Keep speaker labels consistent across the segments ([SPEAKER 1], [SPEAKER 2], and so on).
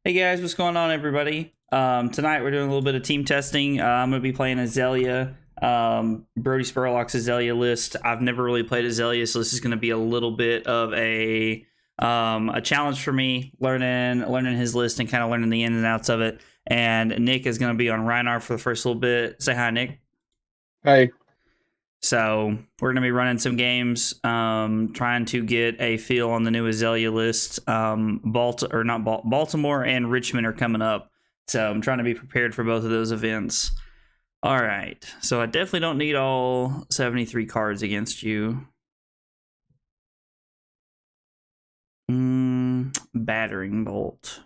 [SPEAKER 1] Hey guys, what's going on, everybody? Tonight we're doing a little bit of team testing. I'm going to be playing Azalea, Brodie Spurlock's Azalea list. I've never really played Azalea, so this is going to be a little bit of a challenge for me, learning his list and kind of learning the ins and outs of it. And Nick is going to be on Reinar for the first little bit. Say hi, Nick.
[SPEAKER 2] Hey.
[SPEAKER 1] So we're going to be running some games, trying to get a feel on the new Azalea list. Baltimore and Richmond are coming up, so I'm trying to be prepared for both of those events. All right, so I definitely don't need all 73 cards against you. Battering bolt.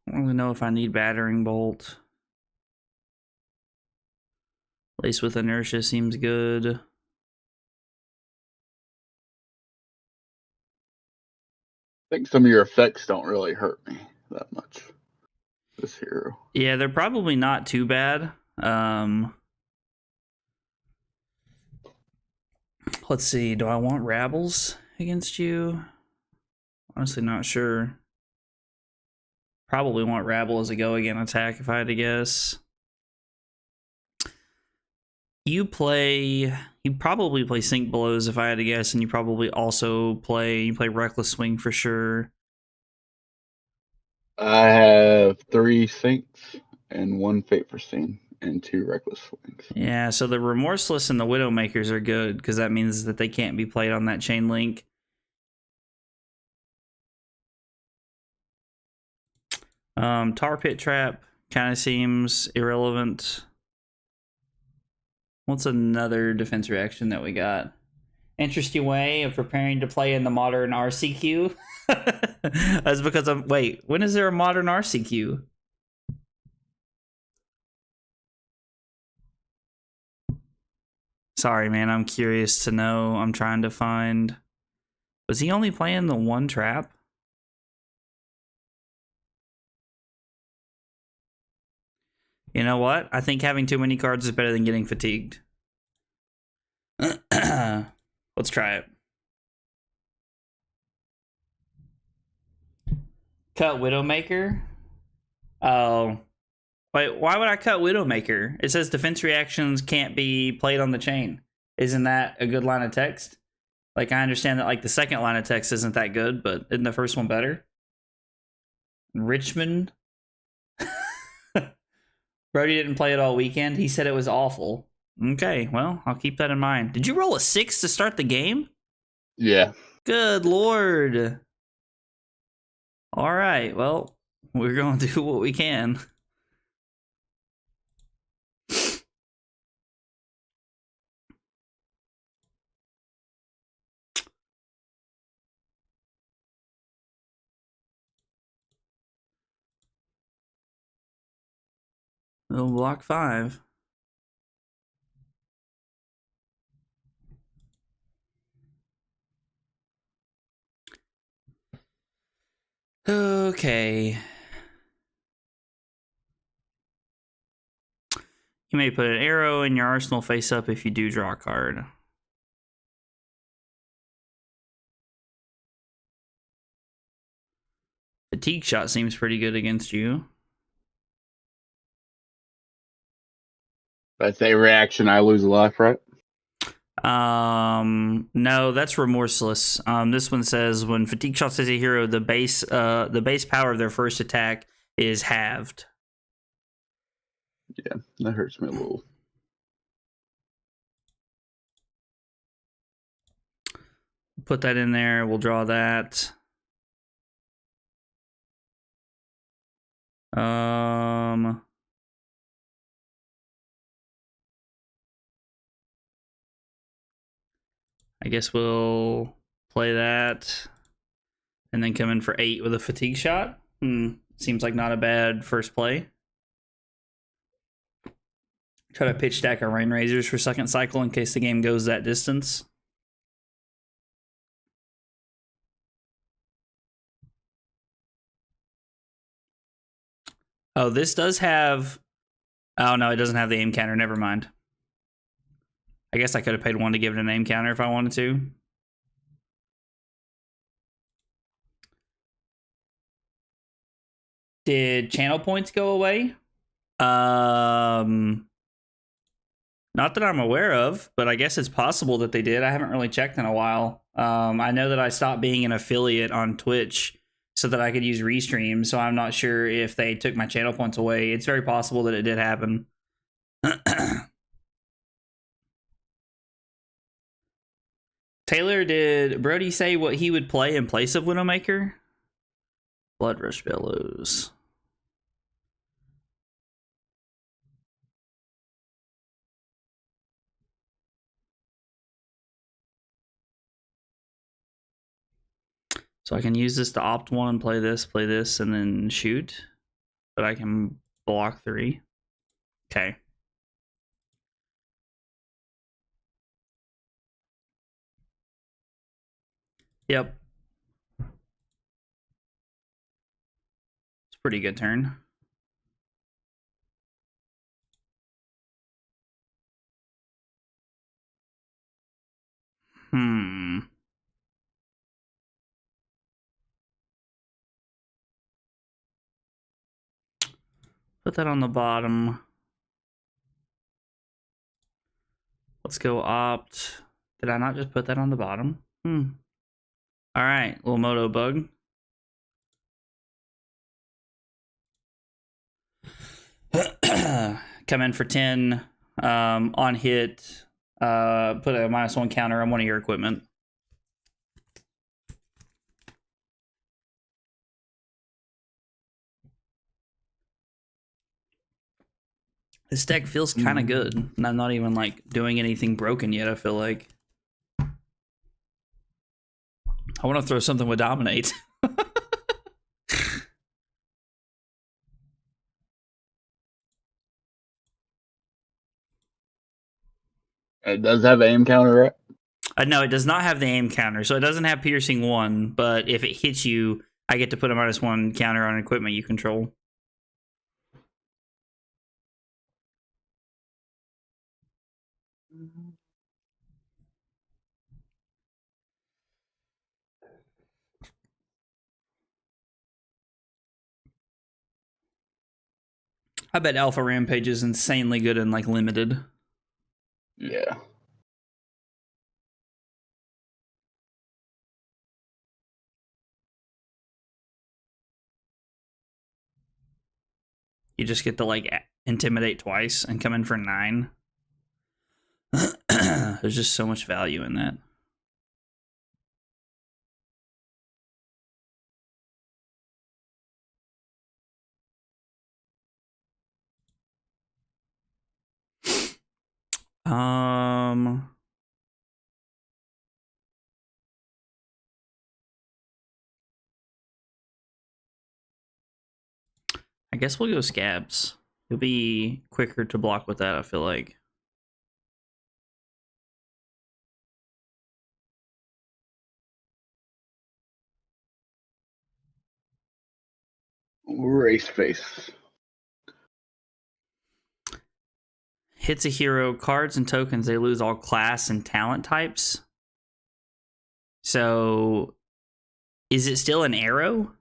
[SPEAKER 1] I don't really know if I need battering bolt. Lace with inertia seems good.
[SPEAKER 2] I think some of your effects don't really hurt me that much. This hero.
[SPEAKER 1] Yeah, they're probably not too bad. Let's see. Do I want Rabbles against you? Honestly, not sure. Probably want Rabble as a go again attack if I had to guess. You probably play Sink Blows if I had to guess, and you probably also play Reckless Swing for sure.
[SPEAKER 2] I have 3 sinks and 1 Fate for Scene and 2 Reckless Swings.
[SPEAKER 1] Yeah, so the Remorseless and the Widowmakers are good because that means that they can't be played on that chain link. Tar Pit Trap kind of seems irrelevant. What's another defense reaction that we got? Interesting way of preparing to play in the modern RCQ. That's because I'm... Wait, when is there a modern RCQ? Sorry, man, I'm curious to know. I'm trying to find... Was he only playing the one trap? You know what? I think having too many cards is better than getting fatigued. Let's try it. Cut Widowmaker? Oh. Wait, why would I cut Widowmaker? It says defense reactions can't be played on the chain. Isn't that a good line of text? Like, I understand that like the second line of text isn't that good, but isn't the first one better? Richmond? Brodie didn't play it all weekend. He said it was awful. Okay, well, I'll keep that in mind. Did you roll a 6 to start the game?
[SPEAKER 2] Yeah.
[SPEAKER 1] Good lord. All right, well, we're going to do what we can. Oh, block 5. Okay. You may put an arrow in your arsenal face up if you do draw a card. Fatigue shot seems pretty good against you.
[SPEAKER 2] That's a reaction. I lose a life, right?
[SPEAKER 1] No, that's remorseless. This one says when fatigue shots as a hero, the base power of their first attack is halved.
[SPEAKER 2] Yeah, that hurts me a little.
[SPEAKER 1] Put that in there. We'll draw that. I guess we'll play that and then come in for 8 with a fatigue shot. Seems like not a bad first play. Try to pitch stack our Rain Razors for second cycle in case the game goes that distance. Oh, this does have... Oh, no, it doesn't have the aim counter. Never mind. I guess I could have paid 1 to give it an aim counter if I wanted to. Did channel points go away? Not that I'm aware of, but I guess it's possible that they did. I haven't really checked in a while. I know that I stopped being an affiliate on Twitch so that I could use Restream, so I'm not sure if they took my channel points away. It's very possible that it did happen. Taylor, did Brodie say what he would play in place of Widowmaker? Blood Rush Bellows. So I can use this to opt one and play this, and then shoot. But I can block 3. Okay. Yep. It's a pretty good turn. Put that on the bottom. Let's go opt. Did I not just put that on the bottom? All right, little moto bug. Come in for 10. On hit, put a -1 counter on one of your equipment. This deck feels kind of good, and I'm not even like doing anything broken yet. I feel like I want to throw something with dominate.
[SPEAKER 2] It does have aim counter, right?
[SPEAKER 1] No, it does not have the aim counter, so it doesn't have piercing 1. But if it hits you, I get to put a -1 counter on equipment you control. I bet Alpha Rampage is insanely good and like limited.
[SPEAKER 2] Yeah.
[SPEAKER 1] You just get to like intimidate twice and come in for 9. There's just so much value in that. I guess we'll go Scabs. It'll be quicker to block with that, I feel like.
[SPEAKER 2] Race face.
[SPEAKER 1] Hits a hero, cards and tokens, they lose all class and talent types. So, is it still an arrow?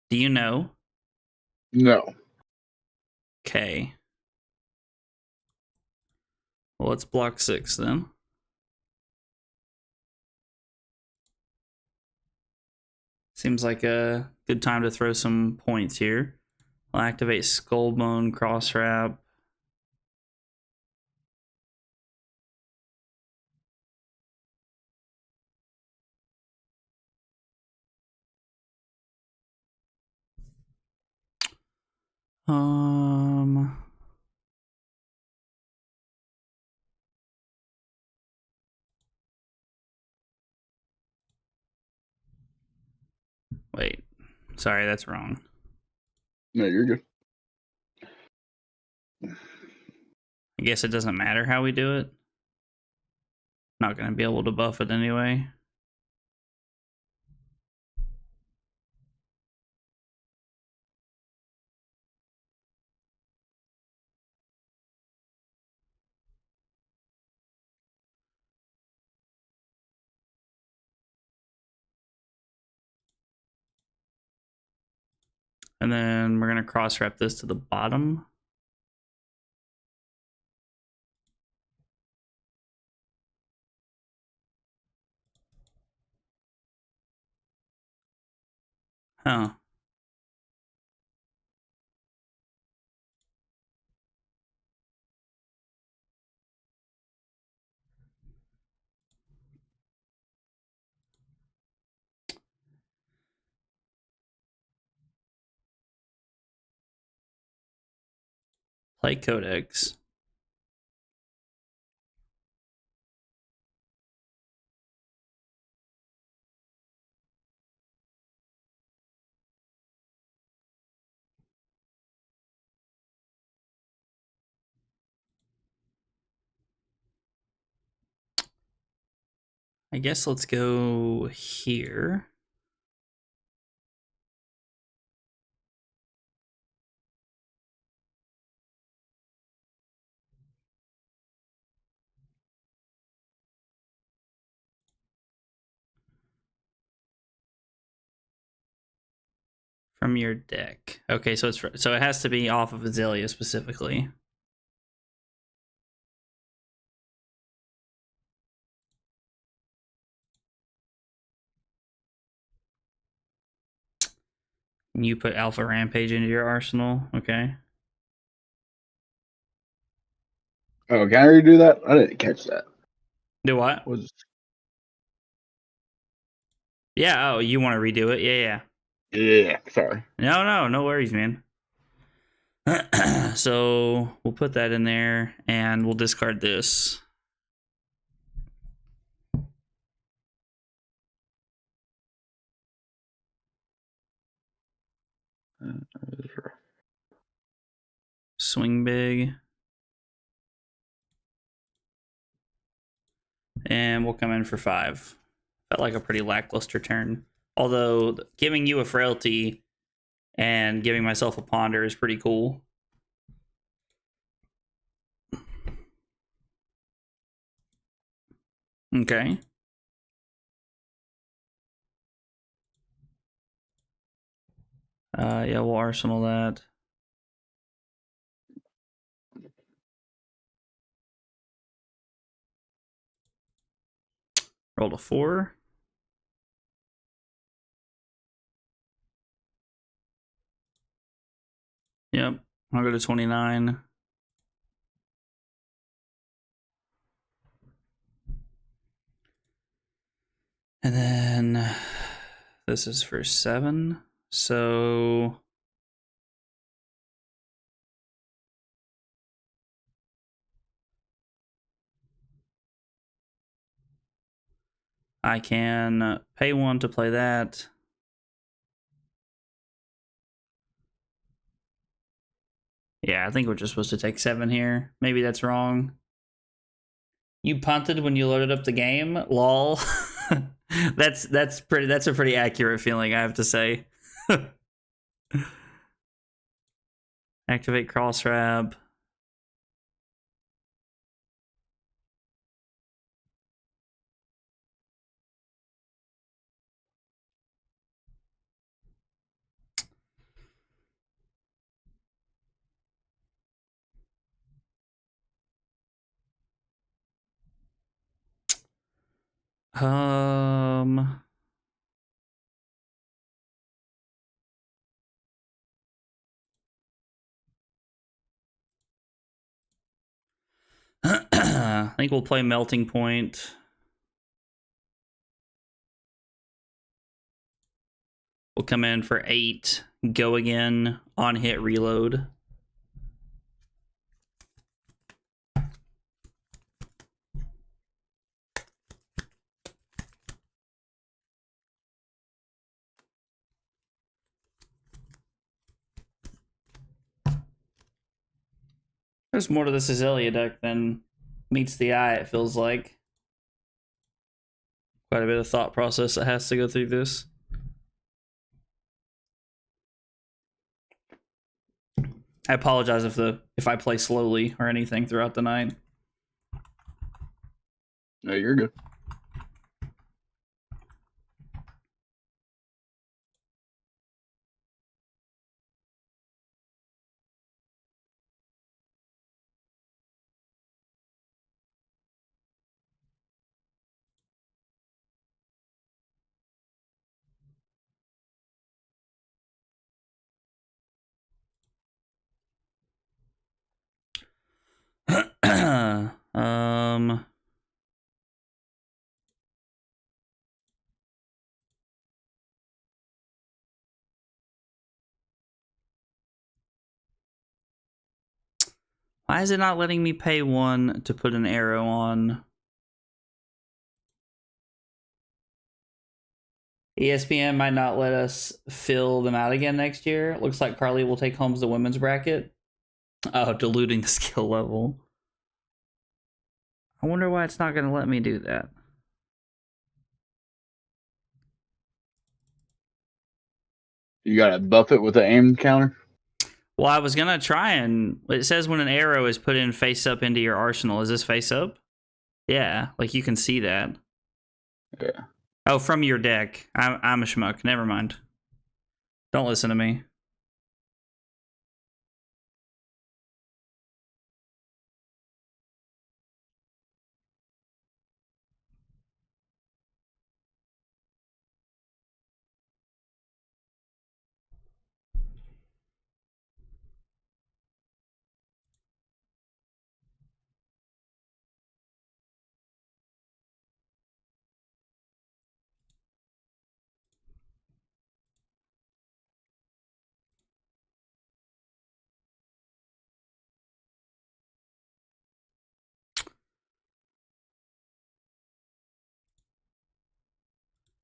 [SPEAKER 1] Do you know?
[SPEAKER 2] No.
[SPEAKER 1] Okay. Well, let's block 6 then. Seems like a good time to throw some points here. I'll activate Skullbone, Cross Wrap. Wait. Sorry, that's wrong.
[SPEAKER 2] No, you're good.
[SPEAKER 1] I guess it doesn't matter how we do it. Not going to be able to buff it anyway. And then we're going to cross-rep this to the bottom. Huh. Play Codex. I guess let's go here. From your deck. Okay, so it has to be off of Azalea specifically. You put Alpha Rampage into your arsenal. Okay.
[SPEAKER 2] Oh, can I redo that? I didn't catch that.
[SPEAKER 1] Do what? Yeah, oh, you want to redo it? Yeah.
[SPEAKER 2] Yeah, sorry.
[SPEAKER 1] No worries, man. So we'll put that in there and we'll discard this. Swing big. And we'll come in for 5. Felt like a pretty lackluster turn. Although giving you a frailty and giving myself a ponder is pretty cool. Okay. Yeah, we'll arsenal that. Rolled a 4. Yep. I'll go to 29. And then this is for 7. So I can pay 1 to play that. Yeah, I think we're just supposed to take 7 here. Maybe that's wrong. You punted when you loaded up the game? Lol. that's a pretty accurate feeling, I have to say. Activate cross wrap. I think we'll play Melting Point. We'll come in for 8. Go again. On hit reload. There's more to this Azalea deck than meets the eye, it feels like. Quite a bit of thought process that has to go through this. I apologize if I play slowly or anything throughout the night.
[SPEAKER 2] No, you're good.
[SPEAKER 1] Why is it not letting me pay 1 to put an arrow on? ESPN might not let us fill them out again next year. Looks like Carly will take home the women's bracket. Oh, diluting the skill level. I wonder why it's not going to let me do that.
[SPEAKER 2] You gotta buff it with an aim counter.
[SPEAKER 1] Well, I was going to try and... It says when an arrow is put in face up into your arsenal. Is this face up? Yeah, like you can see that.
[SPEAKER 2] Yeah.
[SPEAKER 1] Oh, from your deck. I'm a schmuck. Never mind. Don't listen to me.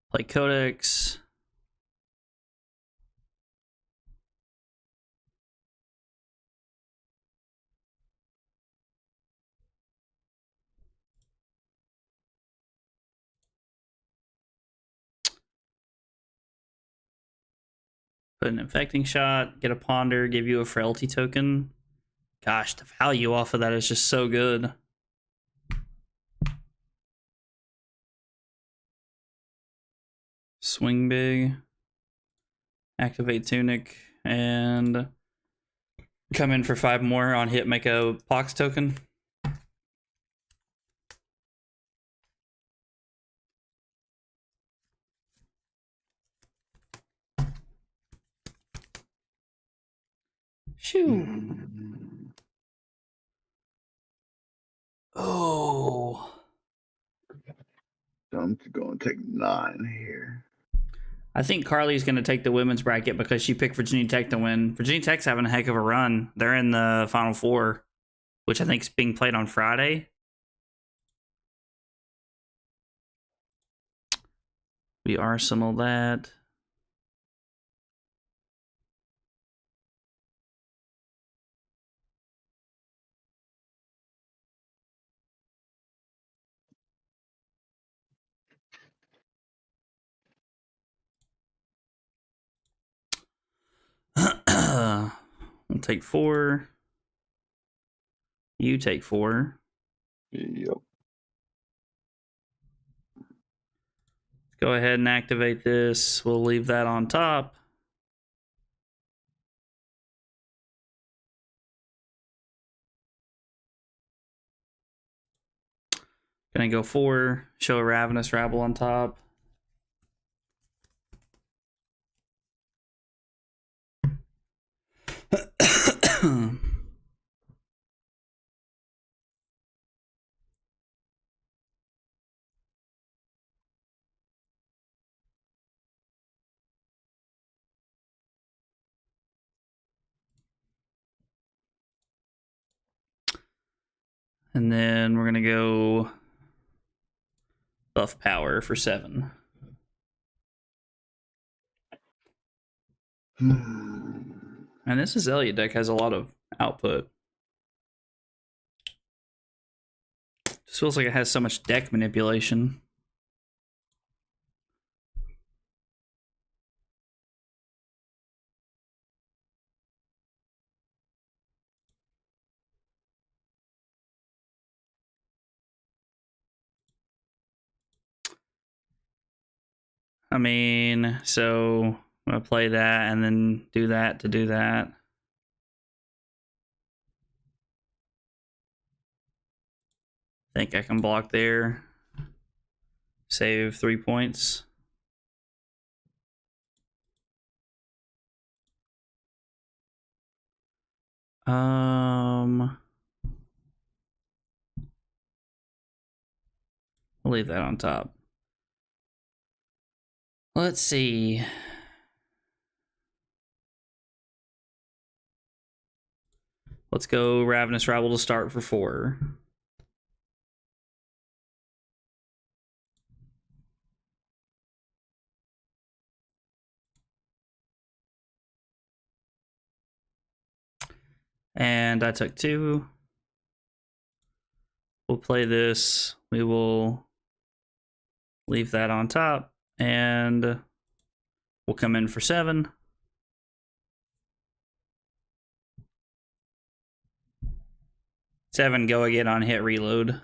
[SPEAKER 1] Play Codex. Put an infecting shot, get a ponder, give you a frailty token. Gosh, the value off of that is just so good. Swing big. Activate tunic and come in for 5 more on hit, make a pox token. Shoo. Oh.
[SPEAKER 2] So I'm going to take 9 here.
[SPEAKER 1] I think Carly's going to take the women's bracket because she picked Virginia Tech to win. Virginia Tech's having a heck of a run. They're in the Final Four, which I think is being played on Friday. We arsenal that. We'll take 4. You take 4.
[SPEAKER 2] Yep.
[SPEAKER 1] Go ahead and activate this. We'll leave that on top. Gonna go 4. Show a Ravenous Rabble on top. And then we're gonna go buff power for 7. And this Azalea deck has a lot of output. Just feels like it has so much deck manipulation. I mean, so I'm gonna play that and then do that to do that. Think I can block there. Save 3 points. We'll leave that on top. Let's see. Let's go Ravenous Rabble to start for 4. And I took 2. We'll play this. We will leave that on top. And we'll come in for 7. Seven, go again on hit reload.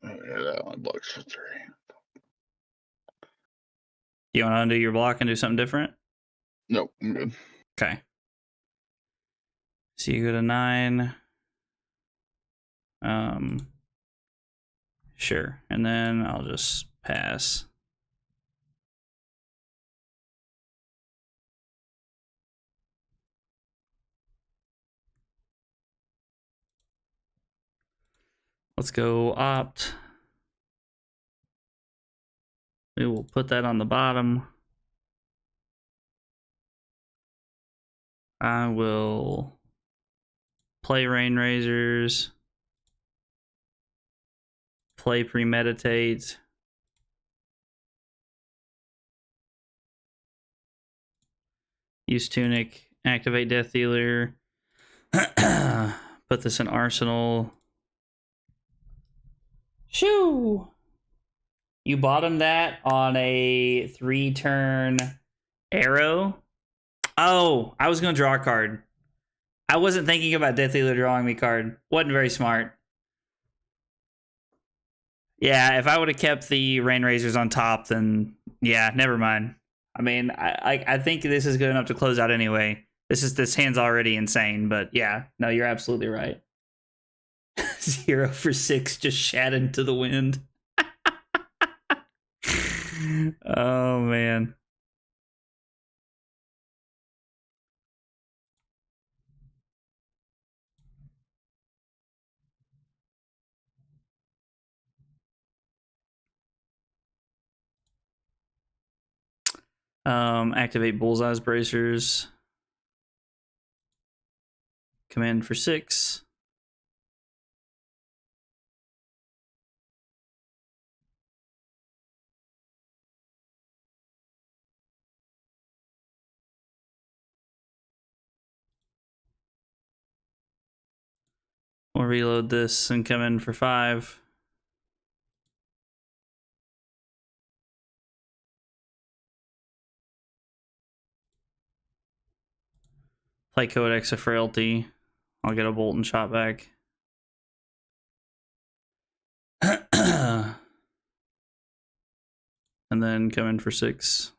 [SPEAKER 2] Oh, yeah, that one blocks for 3.
[SPEAKER 1] You want to undo your block and do something different?
[SPEAKER 2] Nope, I'm good.
[SPEAKER 1] Okay. So you go to 9. Sure. And then I'll just pass. Let's go opt. We will put that on the bottom. I will play Rain Razors. Play Premeditate. Use Tunic. Activate Death Dealer. Put this in Arsenal. Shoo! You bottom that on a 3-turn arrow. Oh, I was going to draw a card. I wasn't thinking about Death Dealer drawing me card. Wasn't very smart. Yeah, if I would have kept the Rain Razors on top, then yeah, never mind. I mean, I think this is good enough to close out anyway. This hand's already insane, but yeah, no, you're absolutely right. 0 for 6 just shat into the wind. Oh man. Activate Bullseye's Bracers. Command for 6. We'll reload this and come in for 5. Play Codex of Frailty. I'll get a bolt and shot back. And then come in for 6.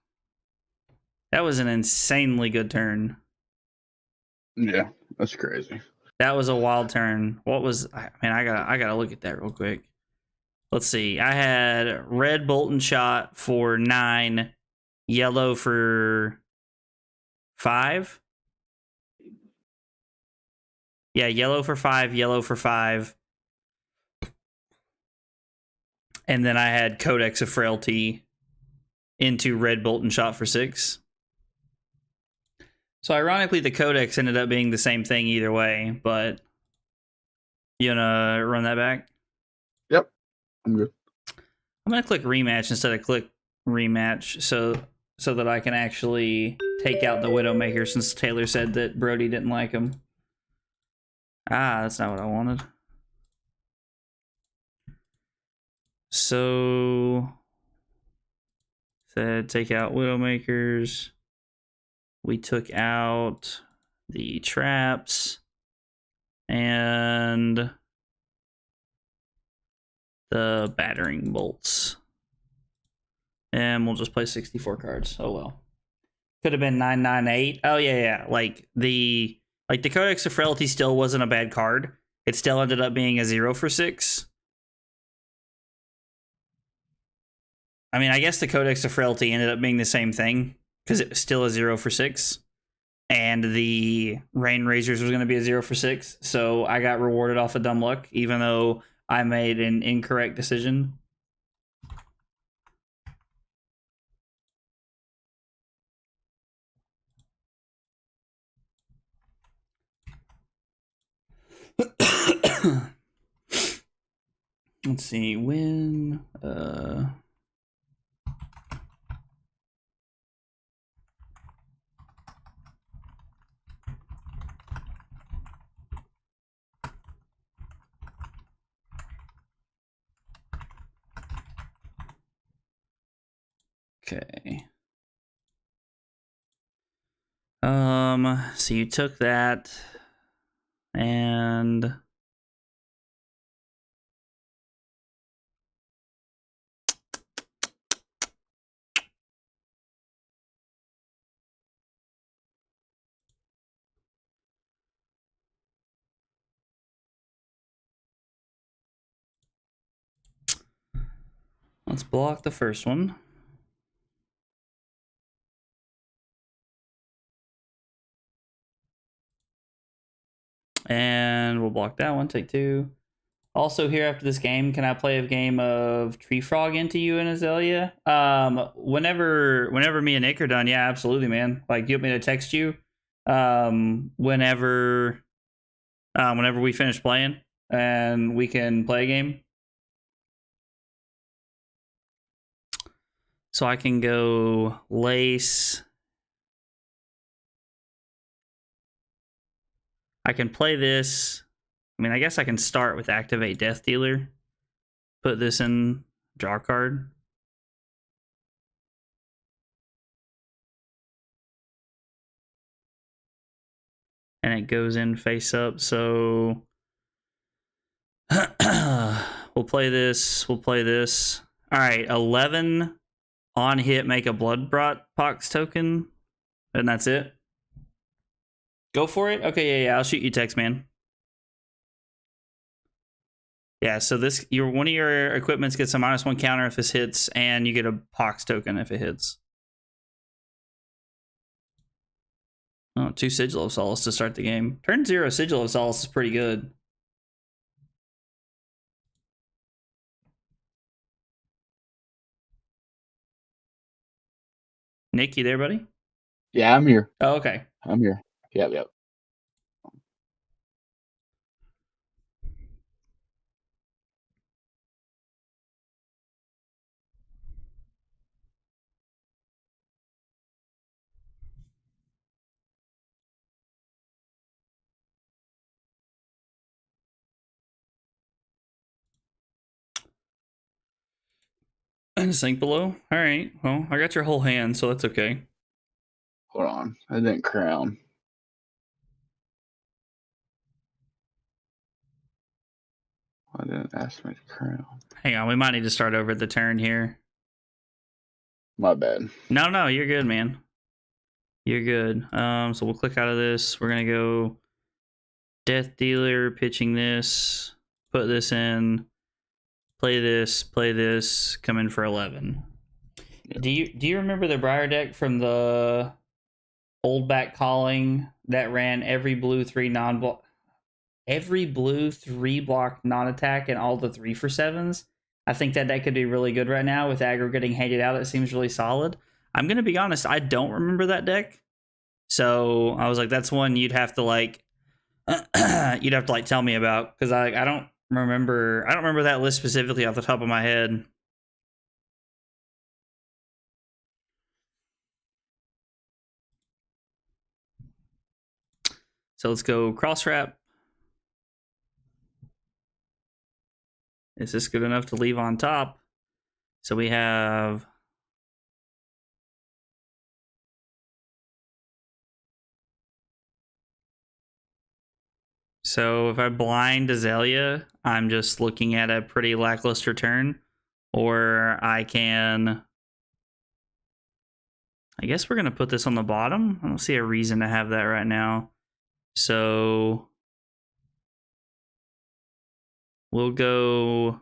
[SPEAKER 1] That was an insanely good turn.
[SPEAKER 2] Yeah, that's crazy.
[SPEAKER 1] That was a wild turn. What was... I mean, I gotta look at that real quick. Let's see. I had red bolt and shot for 9. Yellow for 5. Yeah, yellow for 5, yellow for 5. And then I had Codex of Frailty into red bolt and shot for 6. So ironically, the Codex ended up being the same thing either way, but you wanna run that back?
[SPEAKER 2] Yep, I'm good.
[SPEAKER 1] I'm gonna click rematch instead of click rematch so that I can actually take out the Widowmaker since Taylor said that Brodie didn't like him. Ah, that's not what I wanted. So said take out Widowmakers. We took out the traps and the battering bolts. And we'll just play 64 cards. Oh well. Could have been 998. Oh yeah. Like the Codex of Frailty still wasn't a bad card. It still ended up being a 0 for 6. I mean, I guess the Codex of Frailty ended up being the same thing because it was still a 0 for 6. and the Rain Razors was going to be a 0 for 6. So I got rewarded off of dumb luck, even though I made an incorrect decision. Let's see, win. Okay. So you took that, and let's block the first one. And we'll block that one, take 2. Also, here after this game, can I play a game of Tree Frog into you and Azalea? Whenever me and Nick are done, yeah, absolutely, man. Like, you want me to text you? Whenever we finish playing, and we can play a game. So I can go Lace. I can play this. I mean, I guess I can start with Activate Death Dealer. Put this in, draw card. And it goes in face up, so we'll play this. We'll play this. All right, 11 on hit, make a Blood Pox token, and that's it. Go for it. Okay, yeah, I'll shoot you text, man. Yeah, so this one of your equipments gets a -1 counter if this hits, and you get a Pox token if it hits. Oh, 2 Sigil of Solace to start the game. Turn 0 Sigil of Solace is pretty good. Nick, you there, buddy?
[SPEAKER 2] Yeah, I'm here.
[SPEAKER 1] Oh, okay.
[SPEAKER 2] I'm here. Yep.
[SPEAKER 1] And a sink below. All right. Well, I got your whole hand, so that's okay.
[SPEAKER 2] Hold on. I didn't crown. I didn't ask me to crown.
[SPEAKER 1] Hang on, we might need to start over the turn here.
[SPEAKER 2] My bad.
[SPEAKER 1] No, you're good, man. You're good. So we'll click out of this. We're gonna go Death Dealer, pitching this, put this in, play this, come in for 11. Yep. Do you remember the Briar deck from the old back calling that ran every blue 3 non-block, every blue 3 block non-attack and all the 3 for 7s? I think that could be really good right now with aggro getting hated out. It seems really solid. I'm gonna be honest, I don't remember that deck, so I was like, that's one you'd have to like tell me about, because I don't remember that list specifically off the top of my head. So let's go cross wrap. Is this good enough to leave on top? So we have so if I blind Azalea, I'm just looking at a pretty lackluster turn. Or I guess we're going to put this on the bottom. I don't see a reason to have that right now. So we'll go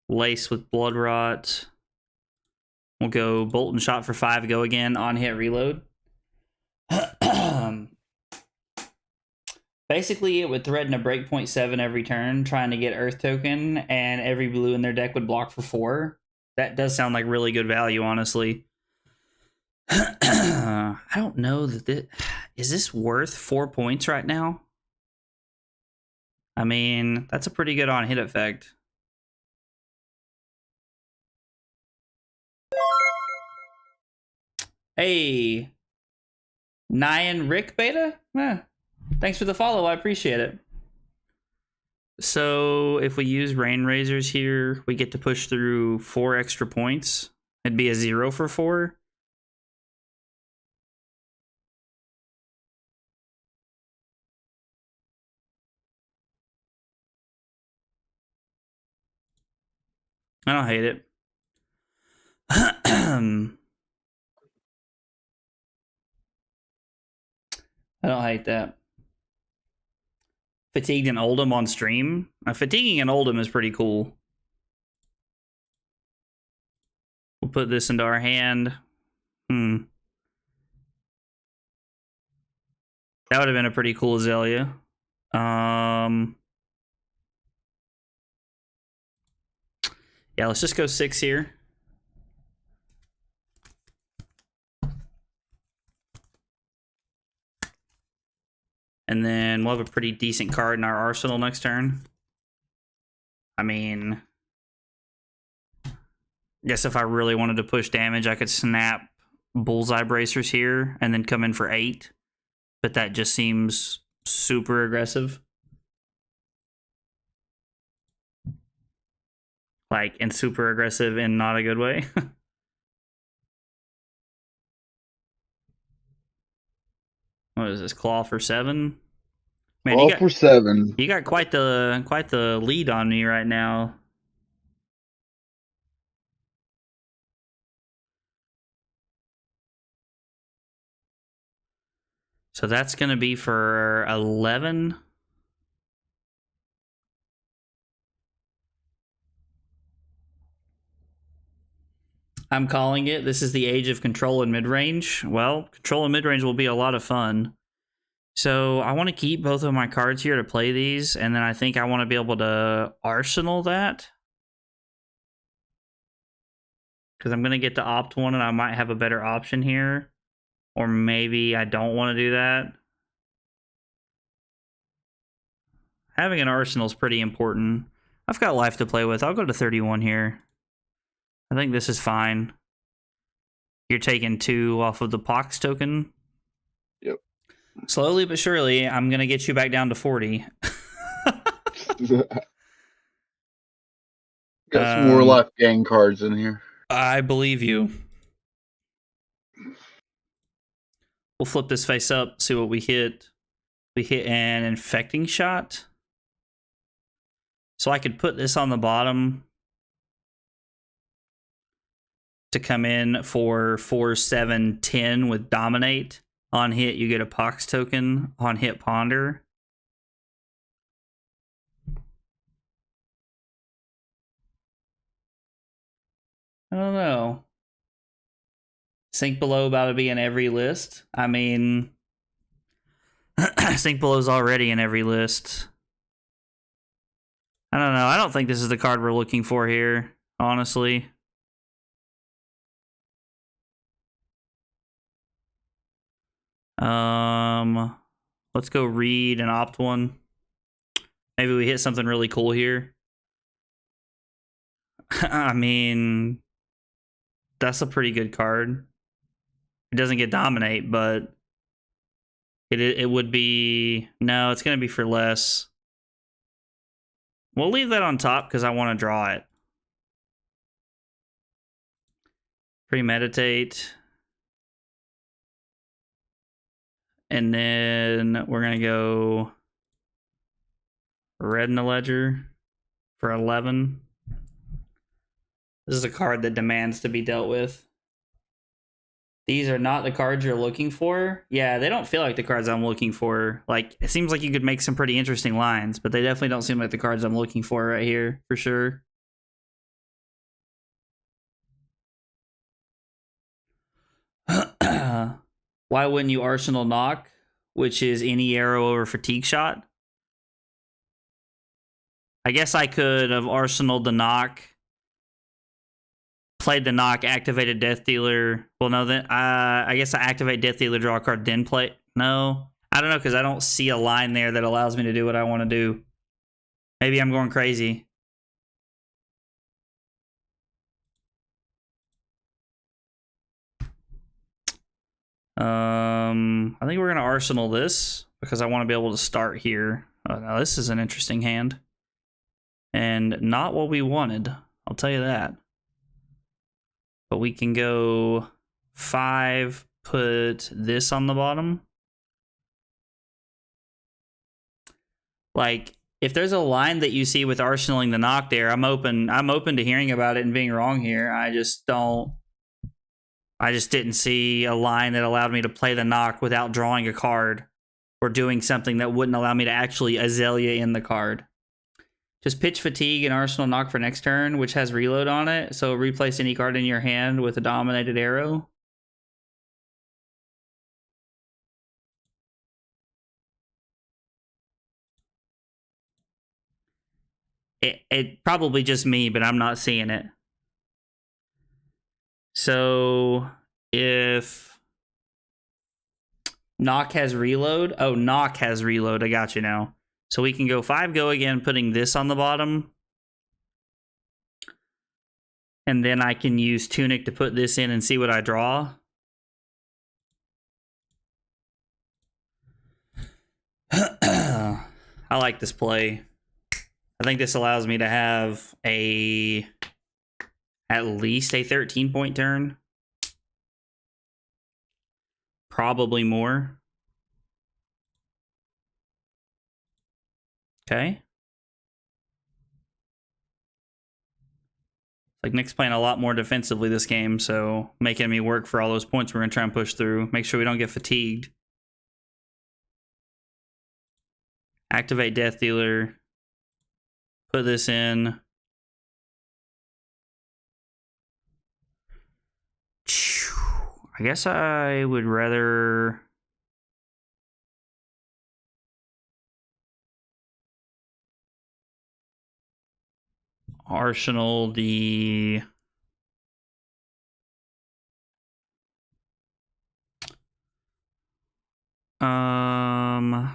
[SPEAKER 1] Lace with Blood Rot. We'll go Bolt and Shot for 5, go again, on hit reload. Basically, it would threaten a breakpoint 7 every turn, trying to get Earth Token, and every blue in their deck would block for 4. That does sound like really good value, honestly. I don't know that is this worth 4 points right now? I mean, that's a pretty good on hit effect. Hey, Nyan Rick Beta? Thanks for the follow. I appreciate it. So if we use Rain Razors here, we get to push through 4 extra points. It'd be a 0 for 4. I don't hate it. I don't hate that. Fatigued and Oldham on stream. Fatiguing and Oldham is pretty cool. We'll put this into our hand. That would have been a pretty cool Azalea. Yeah, let's just go 6 here. And then we'll have a pretty decent card in our arsenal next turn. I mean, I guess if I really wanted to push damage, I could snap Bullseye Bracers here and then come in for 8. But that just seems super aggressive. Like, and super aggressive in not a good way. What is this? Claw for 7? Man,
[SPEAKER 2] Claw for 7.
[SPEAKER 1] You got quite the lead on me right now. So that's going to be for 11. I'm calling it. This is the age of control and mid-range. Well, control and mid-range will be a lot of fun. So I want to keep both of my cards here to play these, and then I think I want to be able to arsenal that. Because I'm going to get to opt one, and I might have a better option here. Or maybe I don't want to do that. Having an arsenal is pretty important. I've got life to play with. I'll go to 31 here. I think this is fine. You're taking 2 off of the Pox token.
[SPEAKER 2] Yep.
[SPEAKER 1] Slowly but surely, I'm going to get you back down to 40.
[SPEAKER 2] Got some more life gain cards in here.
[SPEAKER 1] I believe you. We'll flip this face up, see what we hit. We hit an infecting shot. So I could put this on the bottom to come in for 4, 7, 10 with Dominate. On hit, you get a Pox token. On hit, Ponder. I don't know. Sink Below about to be in every list. I mean, Sink Below's already in every list. I don't know. I don't think this is the card we're looking for here, honestly. Let's go read and opt one. Maybe we hit something really cool here. I mean, that's a pretty good card. It doesn't get Dominate, but it would be... No, it's going to be for less. We'll leave that on top because I want to draw it. Premeditate. And then we're going to go red in the ledger for 11. This is a card that demands to be dealt with. These are not the cards you're looking for. Yeah, they don't feel like the cards I'm looking for. Like, it seems like you could make some pretty interesting lines, but they definitely don't seem like the cards I'm looking for right here, for sure. Why wouldn't you Arsenal knock, which is any arrow over fatigue shot? I guess I could have Arsenal the knock, played the knock, activated Death Dealer. Well, no, then I guess I activate Death Dealer, draw a card, then play. No, I don't know, because I don't see a line there that allows me to do what I want to do. Maybe I'm going crazy. I think we're gonna Arsenal this because I want to be able to start here. Oh, now this is an interesting hand, and not what we wanted. I'll tell you that. But we can go 5, put this on the bottom. Like, if there's a line that you see with arsenaling the knock there, I'm open to hearing about it and being wrong here. I just didn't see a line that allowed me to play the knock without drawing a card or doing something that wouldn't allow me to actually Azalea in the card. Just pitch fatigue and Arsenal knock for next turn, which has reload on it. So replace any card in your hand with a dominated arrow. It probably just me, but I'm not seeing it. So if knock has reload, oh, knock has reload. I got you now. So we can go 5 go again, putting this on the bottom. And then I can use Tunic to put this in and see what I draw. I like this play. I think this allows me to have at least a 13-point turn. Probably more. Okay. Like Nick's playing a lot more defensively this game, so making me work for all those points we're going to try and push through. Make sure we don't get fatigued. Activate Death Dealer. Put this in. I guess I would rather... Arsenal the...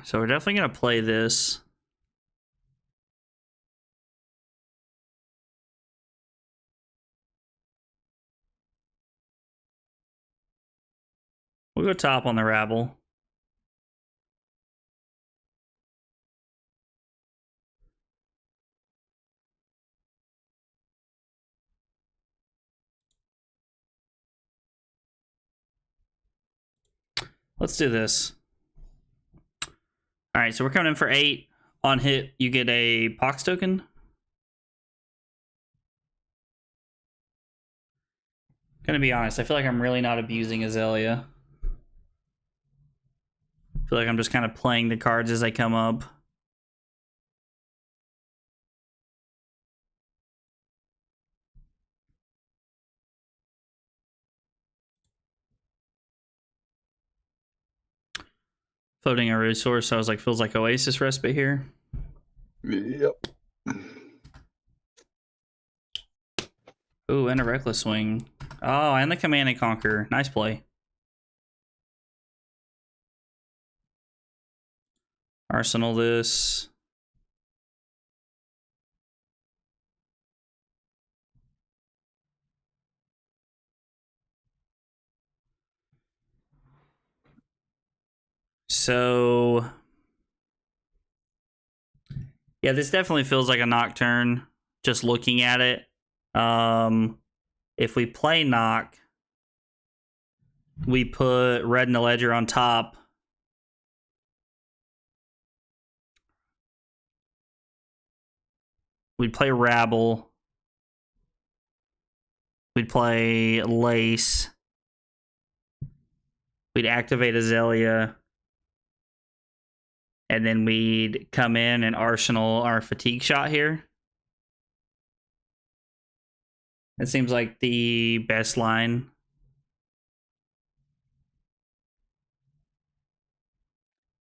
[SPEAKER 1] So we're definitely going to play this. We'll go top on the rabble. Let's do this. All right, so we're coming in for 8. On hit, you get a Pox token. Gonna be honest, I feel like I'm really not abusing Azalea. I feel like I'm just kind of playing the cards as they come up. Floating a resource, so I was like, feels like Oasis Respite here.
[SPEAKER 2] Yep.
[SPEAKER 1] Ooh, and a Reckless Swing. Oh, and the Command and Conquer. Nice play. Arsenal this. So, yeah, this definitely feels like a Nocturne, just looking at it. If we play Knock, we put Red in the Ledger on top. We'd play Rabble. We'd play Lace. We'd activate Azalea. And then we'd come in and Arsenal our Fatigue Shot here. It seems like the best line.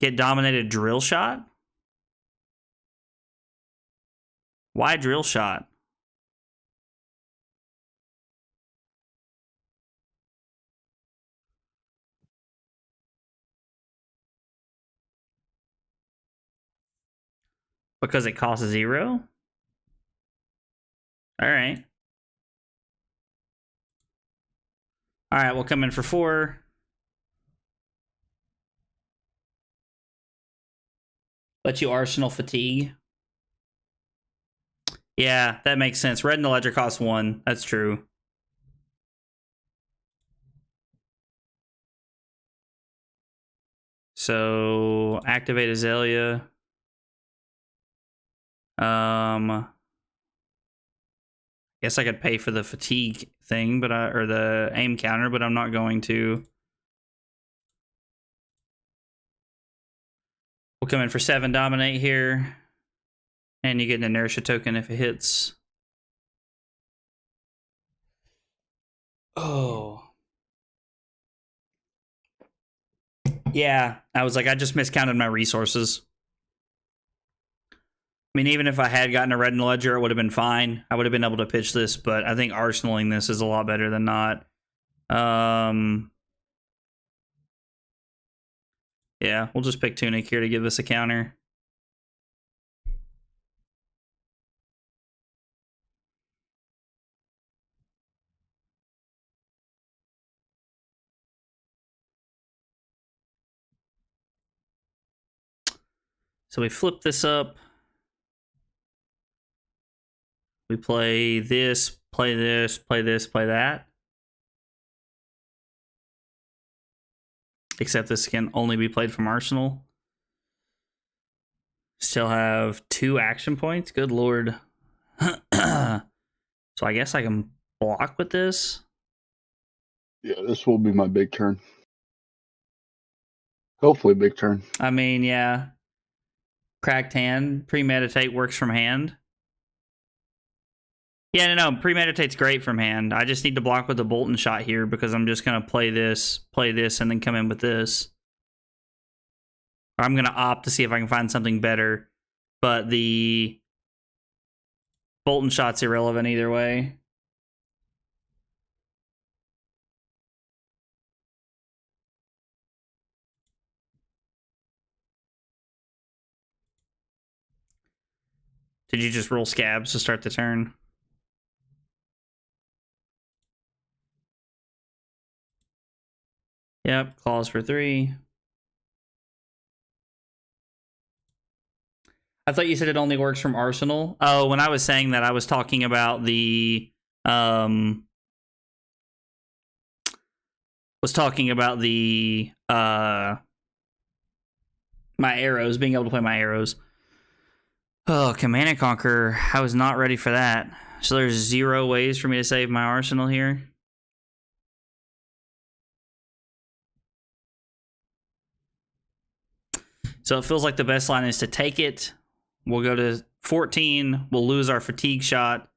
[SPEAKER 1] Get dominated drill shot? Why drill shot? Because it costs 0? Alright. Alright, we'll come in for 4. Let you Arsenal fatigue. Yeah, that makes sense. Red in the ledger costs 1. That's true. So activate Azalea. Guess I could pay for the fatigue thing, but or the aim counter, but I'm not going to. We'll come in for 7 dominate here. And you get an inertia token if it hits. Oh. Yeah, I was like, I just miscounted my resources. I mean, even if I had gotten a red in the ledger, it would have been fine. I would have been able to pitch this, but I think arsenaling this is a lot better than not. Yeah, we'll just pick Tunic here to give us a counter. So we flip this up. We play this, play this, play this, play that. Except this can only be played from Arsenal. Still have 2 action points. Good lord. So I guess I can block with this.
[SPEAKER 2] Yeah, this will be my big turn. Hopefully big turn.
[SPEAKER 1] I mean, yeah. Cracked hand. Premeditate works from hand. Yeah, no, premeditate's great from hand. I just need to block with the Bolton shot here because I'm just going to play this, and then come in with this. Or I'm going to opt to see if I can find something better. But the Bolton shot's irrelevant either way. Did you just roll scabs to start the turn? Yep, claws for 3. I thought you said it only works from Arsenal. Oh, when I was saying that, I was talking about the my arrows, being able to play my arrows. Oh, Command and Conquer. I was not ready for that. So there's 0 ways for me to save my arsenal here. So it feels like the best line is to take it. We'll go to 14. We'll lose our fatigue shot.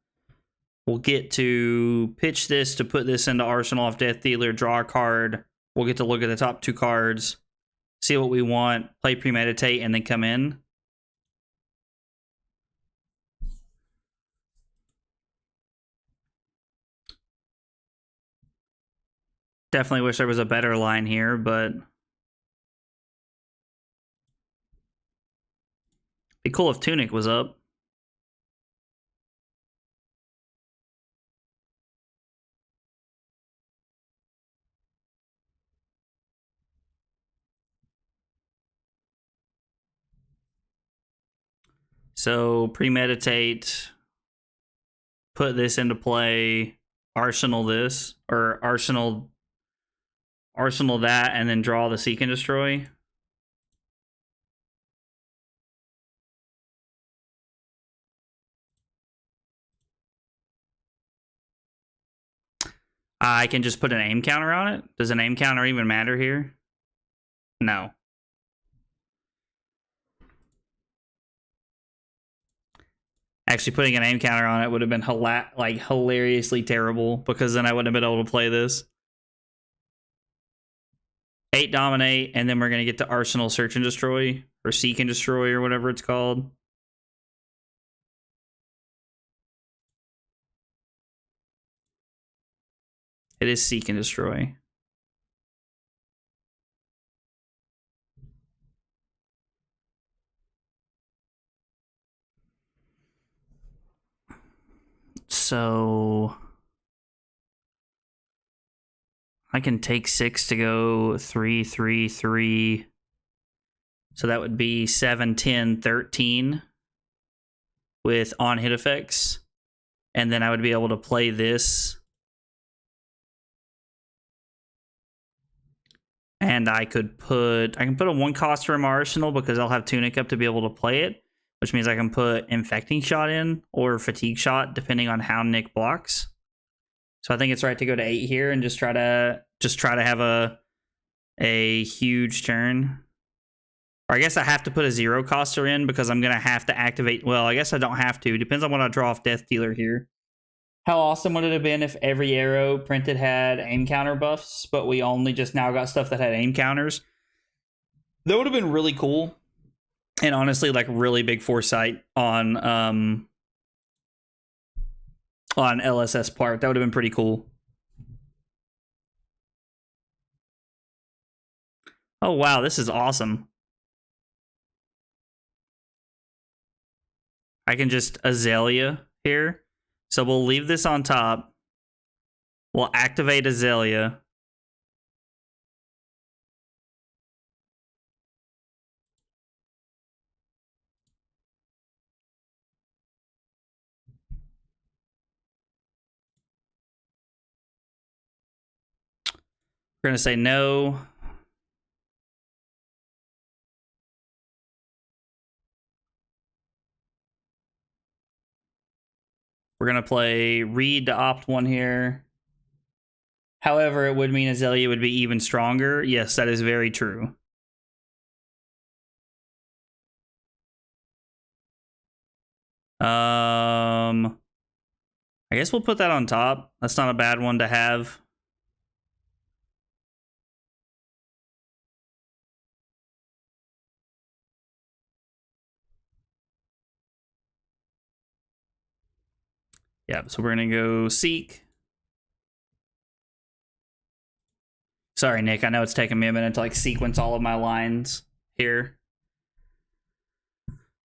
[SPEAKER 1] We'll get to pitch this to put this into Arsenal off Death Dealer, draw a card. We'll get to look at the top 2 cards, see what we want, play Premeditate, and then come in. Definitely wish there was a better line here, but be cool if Tunic was up. So Premeditate, put this into play, Arsenal this, or Arsenal that, and then draw the Seek and Destroy. I can just put an aim counter on it. Does an aim counter even matter here? No. Actually, putting an aim counter on it would have been hilariously terrible, because then I wouldn't have been able to play this. 8 dominate, and then we're going to get to Arsenal Search and Destroy, or Seek and Destroy, or whatever it's called. It is Seek and Destroy. So I can take 6 to go 3, 3, 3. So that would be 7, 10, 13 with on-hit effects. And then I would be able to play this. And I can put a 1-cost from my arsenal because I'll have Tunic up to be able to play it, which means I can put Infecting Shot in or Fatigue Shot depending on how Nick blocks. So I think it's right to go to 8 here and just try to have a huge turn. Or I guess I have to put a 0-coster in because I'm gonna have to activate. Well, I guess I don't have to. Depends on what I draw off Death Dealer here. How awesome would it have been if every arrow printed had aim counter buffs, but we only just now got stuff that had aim counters? That would have been really cool. And honestly, like really big foresight on LSS part. That would have been pretty cool. Oh wow, this is awesome. I can just Azalea here. So we'll leave this on top. We'll activate Azalea. We're going to say no. We're going to play read to opt 1 here. However, it would mean Azalea would be even stronger. Yes, that is very true. I guess we'll put that on top. That's not a bad one to have. Yep, so we're going to go Seek. Sorry, Nick, I know it's taking me a minute to like sequence all of my lines here.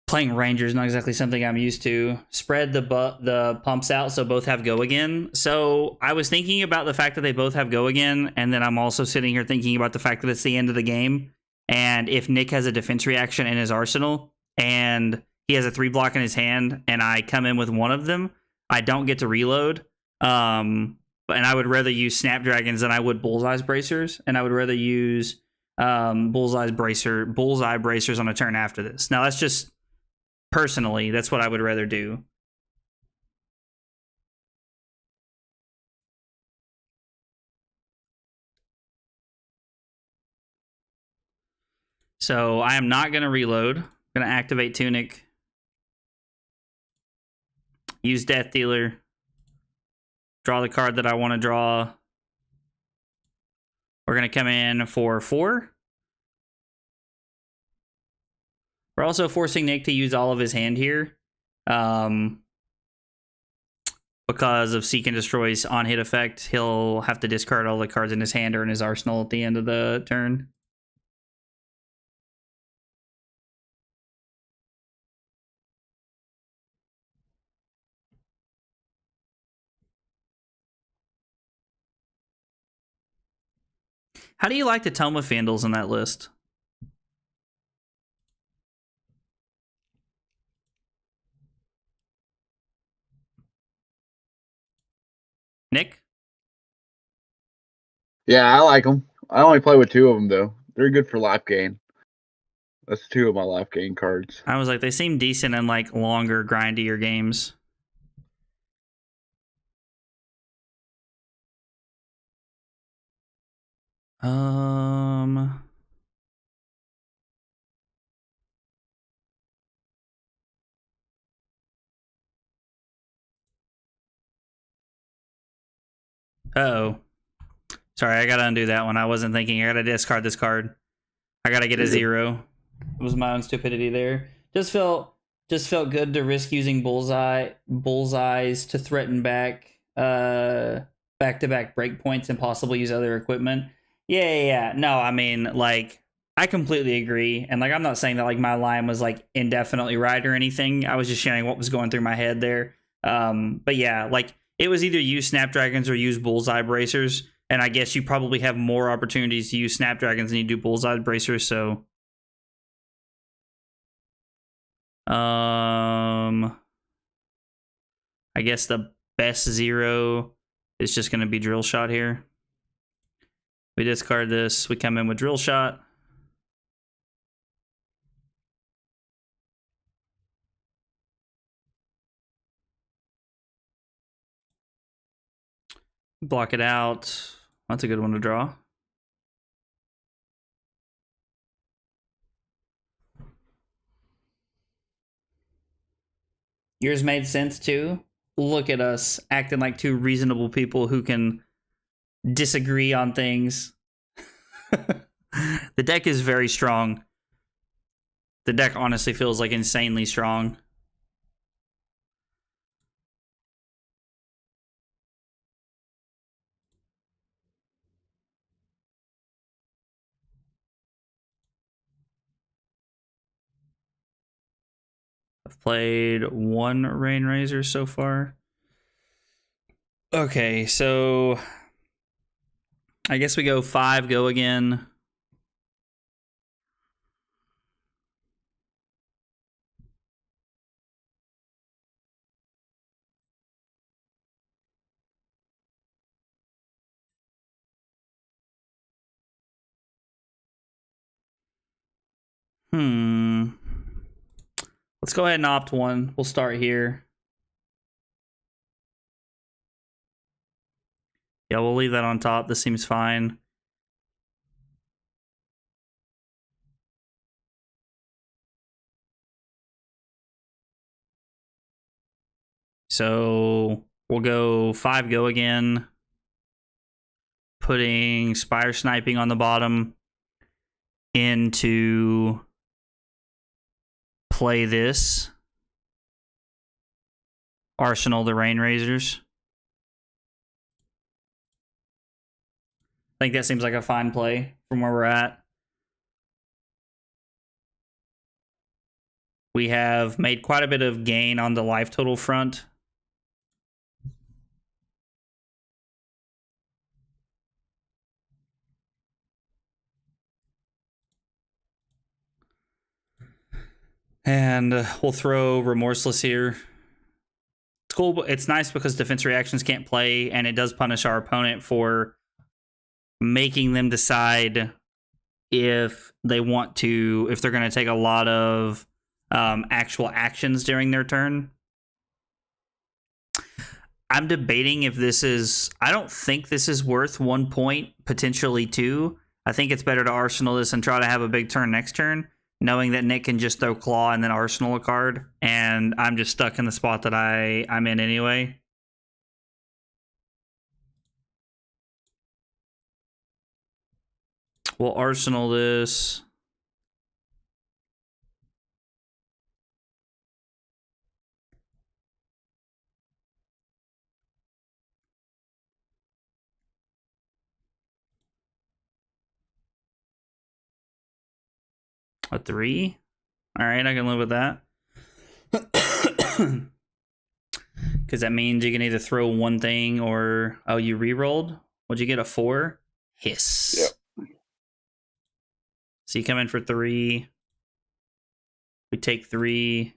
[SPEAKER 1] Playing Ranger is not exactly something I'm used to. Spread the pumps out so both have go again. So I was thinking about the fact that they both have go again, and then I'm also sitting here thinking about the fact that it's the end of the game. And if Nick has a defense reaction in his arsenal, and he has a 3-block in his hand, and I come in with one of them, I don't get to reload. And I would rather use Snapdragons than I would Bullseye's Bracers, and I would rather use Bullseye Bracers on a turn after this. Now that's just personally, that's what I would rather do. So I am not going to reload. I'm going to activate Tunic. Use Death Dealer. Draw the card that I want to draw. We're going to come in for 4. We're also forcing Nick to use all of his hand here. Because of Seek and Destroy's on-hit effect, he'll have to discard all the cards in his hand or in his arsenal at the end of the turn. How do you like the Tome of Vandals in that list? Nick?
[SPEAKER 2] Yeah, I like them. I only play with 2 of them, though. They're good for life gain. That's 2 of my life gain cards.
[SPEAKER 1] I was like, they seem decent in like longer, grindier games. Uh-oh. Sorry, I gotta undo that one. I wasn't thinking. I gotta discard this card. I gotta get a 0. It was my own stupidity there. Just felt good to risk using bullseyes to threaten back back-to-back breakpoints and possibly use other equipment. Yeah. No, I mean, like, I completely agree. And, like, I'm not saying that, like, my line was, like, indefinitely right or anything. I was just sharing what was going through my head there. But yeah, like, it was either use Snapdragons or use Bullseye Bracers. And I guess you probably have more opportunities to use Snapdragons than you do Bullseye Bracers, so... I guess the best 0 is just going to be Drill Shot here. We discard this. We come in with Drill Shot. Block it out. That's a good one to draw. Yours made sense too. Look at us acting like two reasonable people who can disagree on things. The deck is very strong. The deck honestly feels like insanely strong. I've played 1 Rain Razor so far. Okay, so I guess we go 5, go again. Let's go ahead and opt 1. We'll start here. Yeah, we'll leave that on top. This seems fine. So we'll go 5, go again. Putting Spire Sniping on the bottom into play this. Arsenal the Rain Razors. I think that seems like a fine play from where we're at. We have made quite a bit of gain on the life total front. And we'll throw Remorseless here. It's cool. It's nice because defense reactions can't play, and it does punish our opponent for making them decide if they want to, if they're going to take a lot of actual actions during their turn. I'm debating if this is... I don't think this is worth 1 point, potentially 2. I think it's better to Arsenal this and try to have a big turn next turn, knowing that Nick can just throw Claw and then Arsenal a card, and I'm just stuck in the spot that I'm in anyway. We'll Arsenal this. A 3? All right, I can live with that. Because that means you can either throw one thing or... Oh, you re-rolled? What'd you get, a 4? Hiss.
[SPEAKER 2] Yep.
[SPEAKER 1] So you come in for 3. We take 3.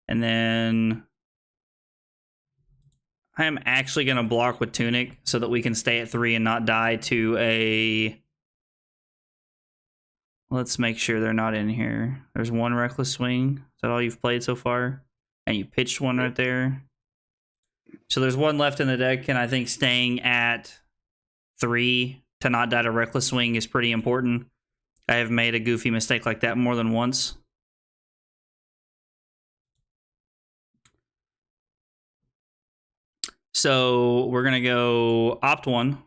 [SPEAKER 1] And then... I am actually going to block with Tunic so that we can stay at 3 and not die to a... Let's make sure they're not in here. There's 1 Reckless Swing. Is that all you've played so far? And you pitched 1 right there. So there's 1 left in the deck, and I think staying at 3 to not die to Reckless Swing is pretty important. I have made a goofy mistake like that more than once. So we're going to go opt 1.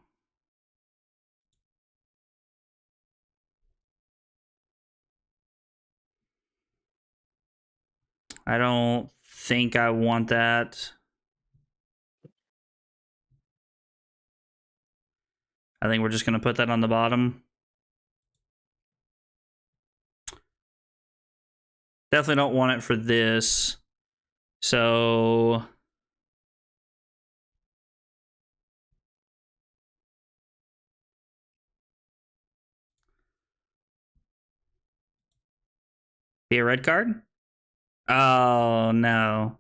[SPEAKER 1] I don't think I want that. I think we're just going to put that on the bottom. Definitely don't want it for this. So be a red card? Oh, no.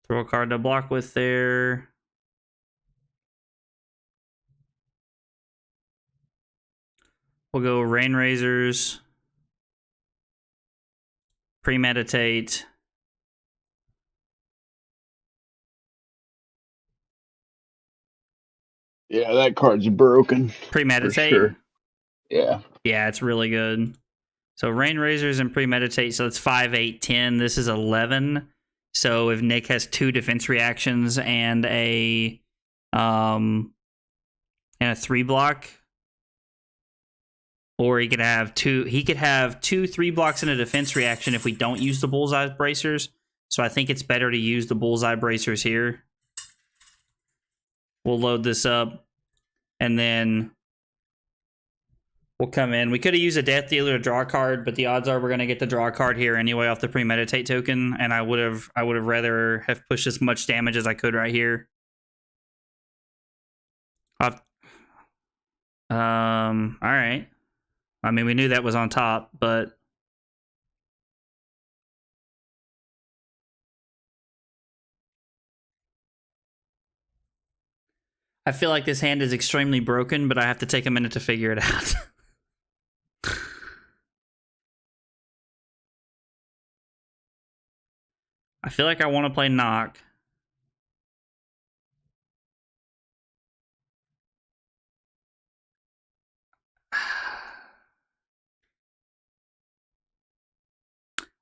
[SPEAKER 1] Throw a card to block with there. We'll go Rain Razors. Premeditate.
[SPEAKER 2] Yeah, that card's broken.
[SPEAKER 1] Premeditate.
[SPEAKER 2] For sure. Yeah.
[SPEAKER 1] Yeah, it's really good. So Rain Razors and Premeditate. So it's 5, 8, 10. This is 11. So if Nick has 2 defense reactions and a 3 block, or he could have 2 3 blocks and a defense reaction if we don't use the bullseye bracers. So I think it's better to use the bullseye bracers here. We'll load this up and then we'll come in. We could have used a Death Dealer to draw a card, but the odds are we're going to get the draw card here anyway off the Premeditate token, and I would have rather have pushed as much damage as I could right here. All right. I mean, we knew that was on top, but I feel like this hand is extremely broken, but I have to take a minute to figure it out. I feel like I want to play knock.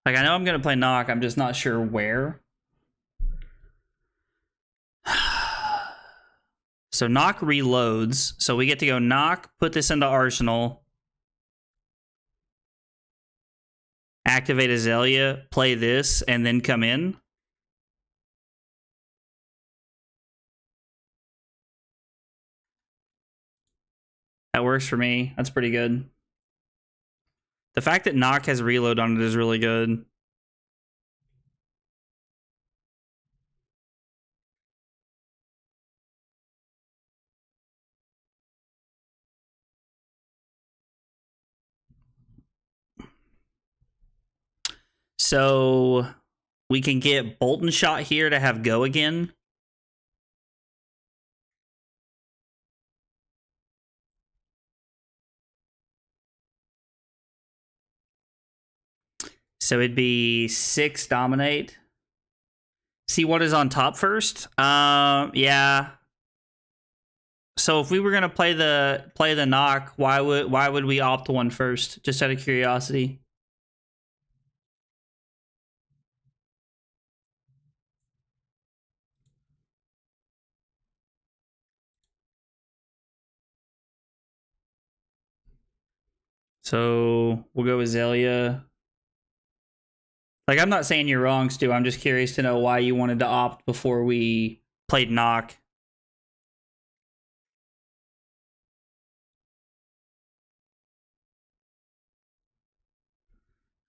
[SPEAKER 1] Like, I know I'm going to play knock. I'm just not sure where. So knock reloads. So we get to go knock, put this into Arsenal. Activate Azalea, play this, and then come in. That works for me. That's pretty good. The fact that knock has reload on it is really good. So we can get Bolton Shot here to have go again. So it'd be 6 dominate. See what is on top first. Yeah. So if we were gonna play the knock, why would we opt one first? Just out of curiosity. So we'll go Azalea. Like, I'm not saying you're wrong, Stu. I'm just curious to know why you wanted to opt before we played knock.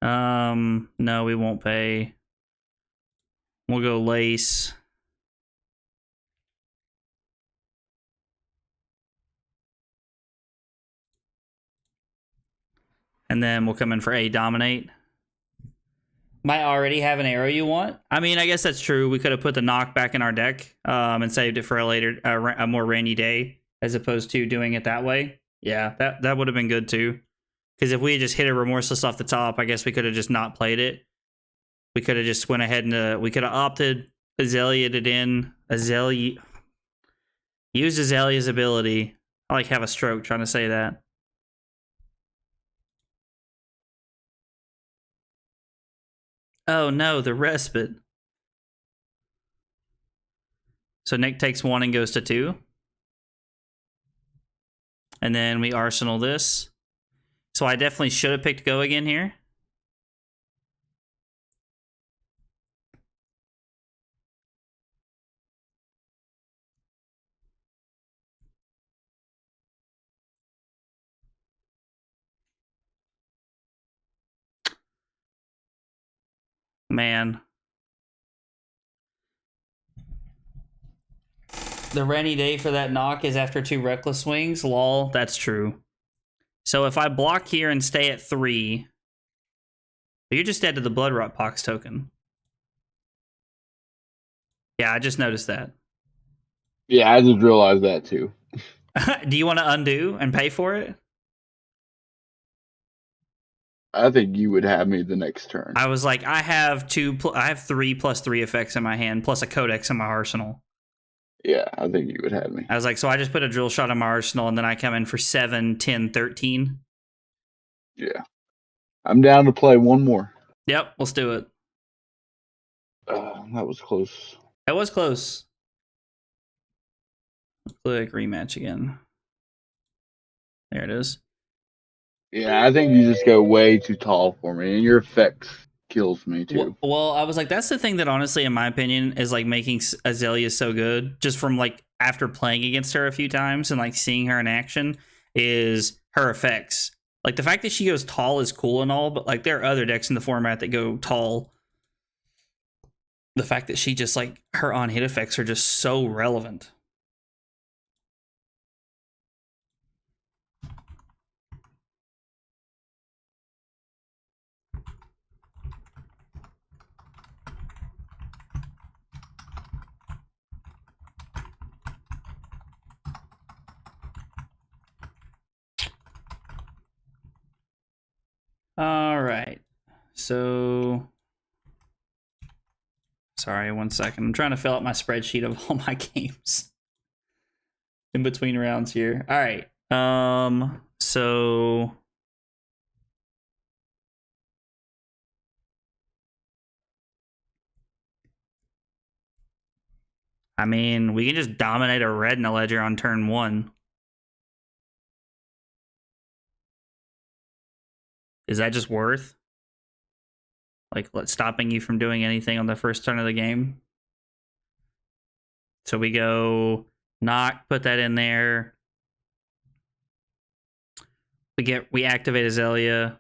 [SPEAKER 1] No, we won't pay. We'll go lace. And then we'll come in for A dominate. Might already have an arrow you want. I mean, I guess that's true. We could have put the knock back in our deck and saved it for a later, a more rainy day, as opposed to doing it that way. Yeah, that would have been good too. Because if we had just hit a remorseless off the top, I guess we could have just not played it. We could have just went ahead and we could have opted Azalea it in. Azalea. Use Azalea's ability. I like have a stroke trying to say that. Oh no, the respite. So Nick takes 1 and goes to 2. And then we arsenal this. So I definitely should have picked go again here. Man. The rainy day for that knock is after 2 reckless swings. Lol, that's true. So if I block here and stay at 3, you're just dead to the Blood Rot Pox token. Yeah, I just noticed that.
[SPEAKER 2] Yeah, I just realized that too.
[SPEAKER 1] Do you want to undo and pay for it?
[SPEAKER 2] I think you would have me the next turn.
[SPEAKER 1] I was like, I have 3 plus 3 effects in my hand, plus a codex in my arsenal.
[SPEAKER 2] Yeah, I think you would have me.
[SPEAKER 1] I was like, so I just put a drill shot in my arsenal, and then I come in for 7, 10, 13.
[SPEAKER 2] Yeah. I'm down to play one more.
[SPEAKER 1] Yep, let's do it.
[SPEAKER 2] That was close.
[SPEAKER 1] That was close. Click rematch again. There it is.
[SPEAKER 2] Yeah, I think you just go way too tall for me, and your effects kills me too.
[SPEAKER 1] Well, I was like, that's the thing that honestly, in my opinion, is like making Azalea so good, just from like after playing against her a few times and like seeing her in action, is her effects. Like the fact that she goes tall is cool and all, but like there are other decks in the format that go tall. The fact that she just like her on hit effects are just so relevant. All right. So, sorry, 1 second. I'm trying to fill out my spreadsheet of all my games in between rounds here. All right. So I mean, we can just dominate a red in a ledger on turn 1. Is that just worth? Like, stopping you from doing anything on the first turn of the game? So we go knock, put that in there. We activate Azalea.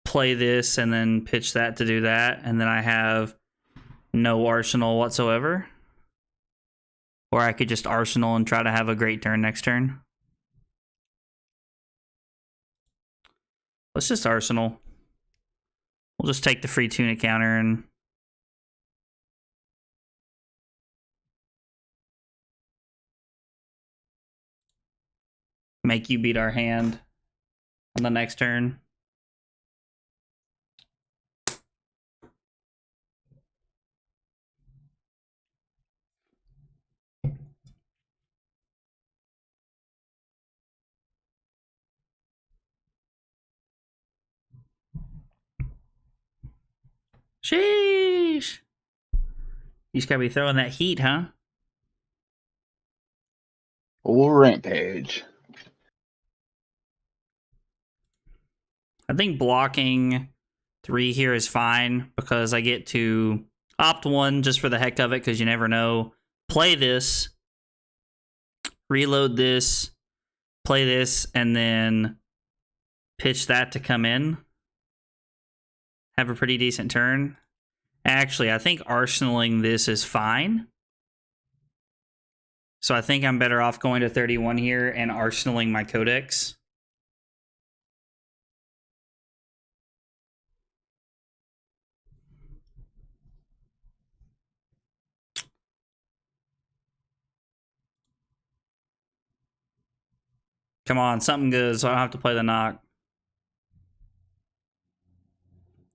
[SPEAKER 1] Play this and then pitch that to do that. And then I have no arsenal whatsoever. Or I could just arsenal and try to have a great turn next turn. Let's just arsenal. We'll just take the free tuna counter and make you beat our hand on the next turn. Sheesh. You just gotta be throwing that heat, huh?
[SPEAKER 2] Full rampage.
[SPEAKER 1] I think blocking 3 here is fine because I get to opt 1 just for the heck of it because you never know. Play this, reload this, play this, and then pitch that to come in. Have a pretty decent turn. Actually, I think arsenaling this is fine. So I think I'm better off going to 31 here and arsenaling my codex. Come on, something good so I don't have to play the knock.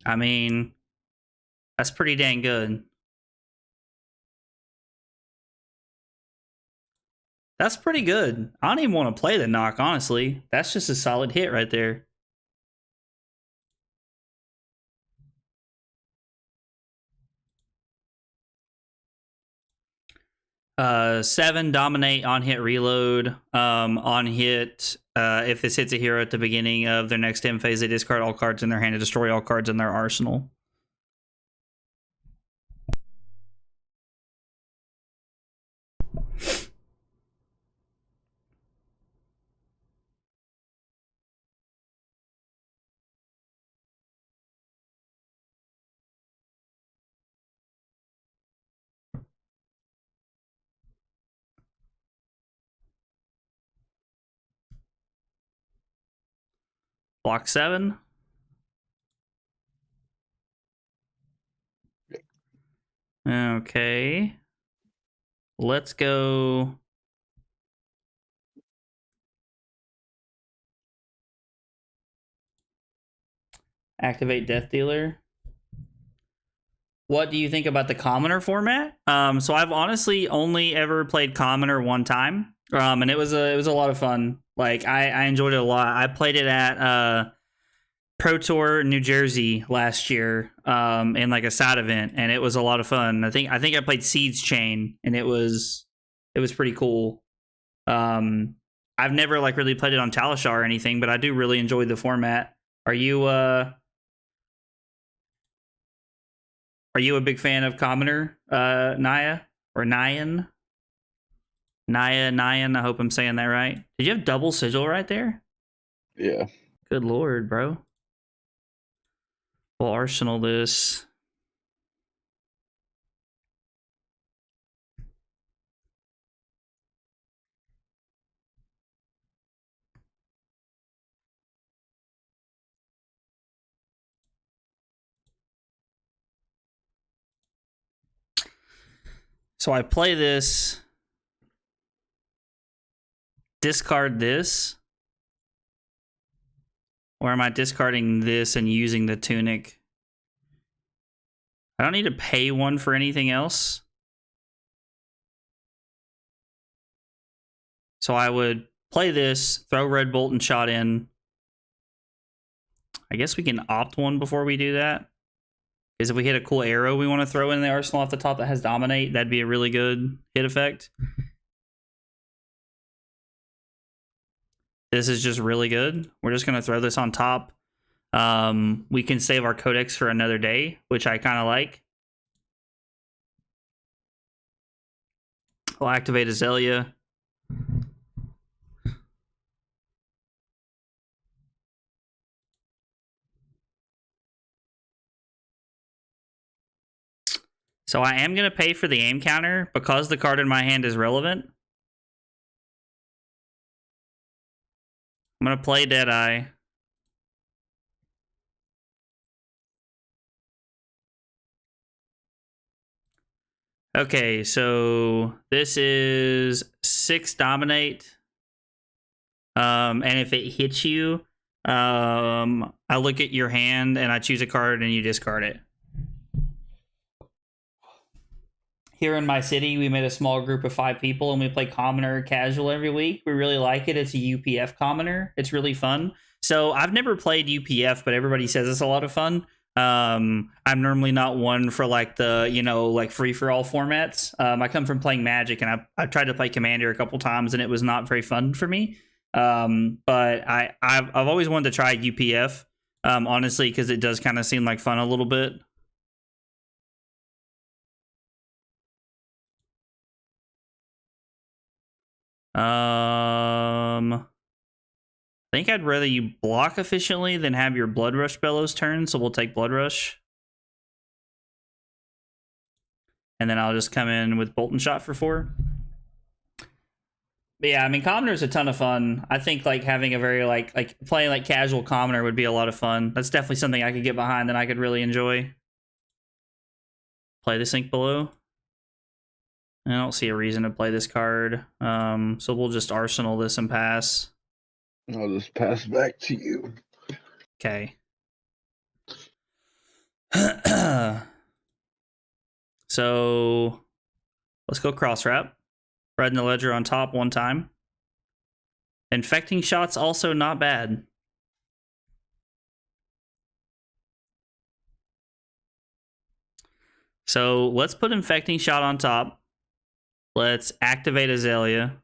[SPEAKER 1] I mean, that's pretty dang good. That's pretty good. I don't even want to play the knock, honestly. That's just a solid hit right there. 7, dominate, on hit, reload. On hit, if this hits a hero at the beginning of their next end phase, they discard all cards in their hand and destroy all cards in their arsenal. Block 7. Okay. Let's go. Activate Death Dealer. What do you think about the commoner format? So I've honestly only ever played commoner one time, and it was a lot of fun. Like I enjoyed it a lot. I played it at Pro Tour New Jersey last year, in like a side event, and it was a lot of fun. I think I played Seeds Chain, and it was pretty cool. I've never like really played it on Talishar or anything, but I do really enjoy the format. Are you a big fan of Commoner, Naya or Nyan? Nyan. I hope I'm saying that right. Did you have double sigil right there?
[SPEAKER 2] Yeah.
[SPEAKER 1] Good lord, bro. We'll arsenal this. So I play this, discard this, or am I discarding this and using the tunic? I don't need to pay 1 for anything else. So I would play this, throw Red Bolt and Shot in. I guess we can opt 1 before we do that. Because if we hit a cool arrow we want to throw in the arsenal off the top that has Dominate, that'd be a really good hit effect. This is just really good. We're just going to throw this on top. We can save our codex for another day, which I kind of like. We'll activate Azalea. So I am going to pay for the aim counter because the card in my hand is relevant. I'm going to play Deadeye. Okay, so this is 6 Dominate. And if it hits you, I look at your hand and I choose a card and you discard it. Here in my city, we made a small group of 5 people and we play Commoner casual every week. We really like it. It's a UPF Commoner. It's really fun. So I've never played UPF, but everybody says it's a lot of fun. I'm normally not one for like the, like free-for-all formats. I come from playing Magic, and I've tried to play Commander a couple times, and it was not very fun for me. But I've always wanted to try UPF, honestly, because it does kind of seem like fun a little bit. I think I'd rather you block efficiently than have your Blood Rush Bellows turn, so we'll take Blood Rush. And then I'll just come in with Bolt and Shot for 4. But yeah, I mean, Commoner is a ton of fun. I think like having a very like playing like casual Commoner would be a lot of fun. That's definitely something I could get behind and I could really enjoy. Play the Sink Below. I don't see a reason to play this card. So we'll just arsenal this and pass.
[SPEAKER 2] I'll just pass back to you.
[SPEAKER 1] Okay. So let's go cross wrap. Red in the ledger on top 1 time. Infecting Shot's also not bad. So let's put Infecting Shot on top. Let's activate Azalea.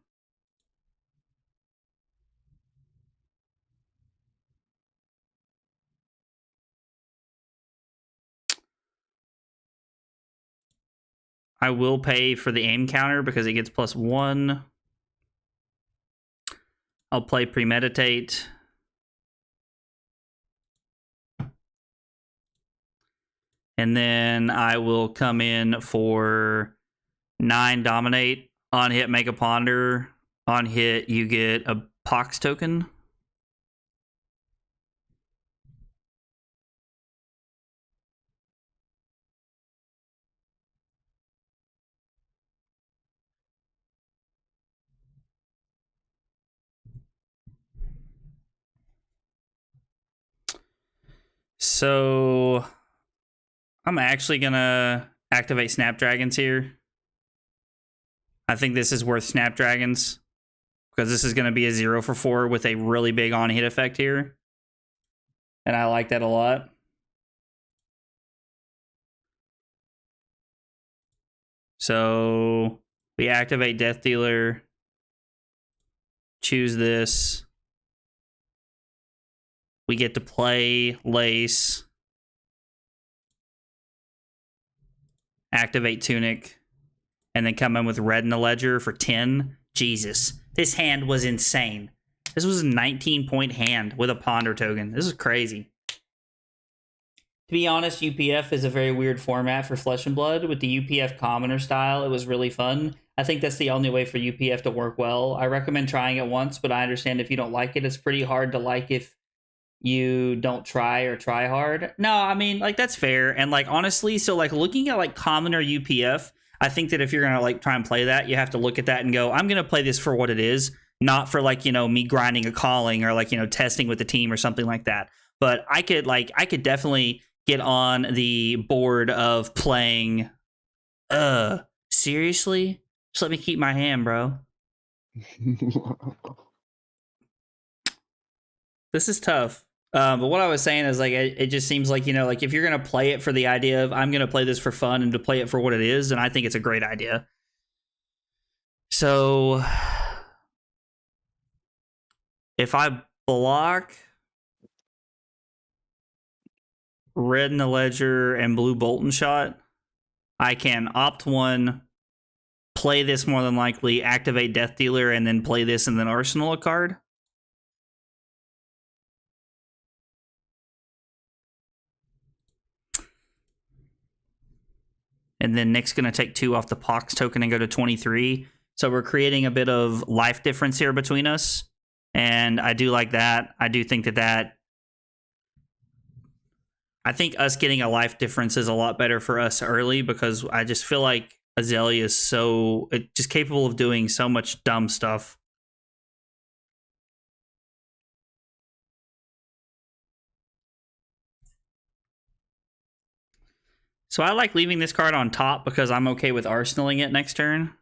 [SPEAKER 1] I will pay for the aim counter because it gets +1. I'll play Premeditate. And then I will come in for 9 Dominate. On hit, make a Ponder. On hit, you get a Pox token. So I'm actually gonna activate Snapdragons here. I think this is worth Snapdragons because this is going to be a 0 for 4 with a really big on hit effect here. And I like that a lot. So we activate Death Dealer, choose this. We get to play Lace, activate Tunic, and then come in with Red in the Ledger for 10. Jesus, this hand was insane. This was a 19-point hand with a Ponder token. This is crazy. To be honest, UPF is a very weird format for Flesh and Blood. With the UPF Commoner style, it was really fun. I think that's the only way for UPF to work well. I recommend trying it once, but I understand if you don't like it, it's pretty hard to like if you don't try or try hard. No, I mean, like, that's fair. And, like, honestly, so, like, looking at, like, Commoner UPF, I think that if you're gonna, like, try and play that, you have to look at that and go, I'm gonna play this for what it is, not for, like, you know, me grinding a calling or, like, you know, testing with the team or something like that. But I could definitely get on the board of playing. Seriously? Just let me keep my hand, bro. This is tough. But what I was saying is, like, it just seems like, you know, like, if you're going to play it for the idea of I'm going to play this for fun and to play it for what it is, then I think it's a great idea. So if I block Red in the Ledger and Blue Bolton Shot, I can opt 1, play this more than likely, activate Death Dealer, and then play this and then arsenal a card. And then Nick's going to take 2 off the Pox token and go to 23. So we're creating a bit of life difference here between us. And I do like that. I do think that I think us getting a life difference is a lot better for us early because I just feel like Azalea is just capable of doing so much dumb stuff. So I like leaving this card on top because I'm okay with arsenaling it next turn.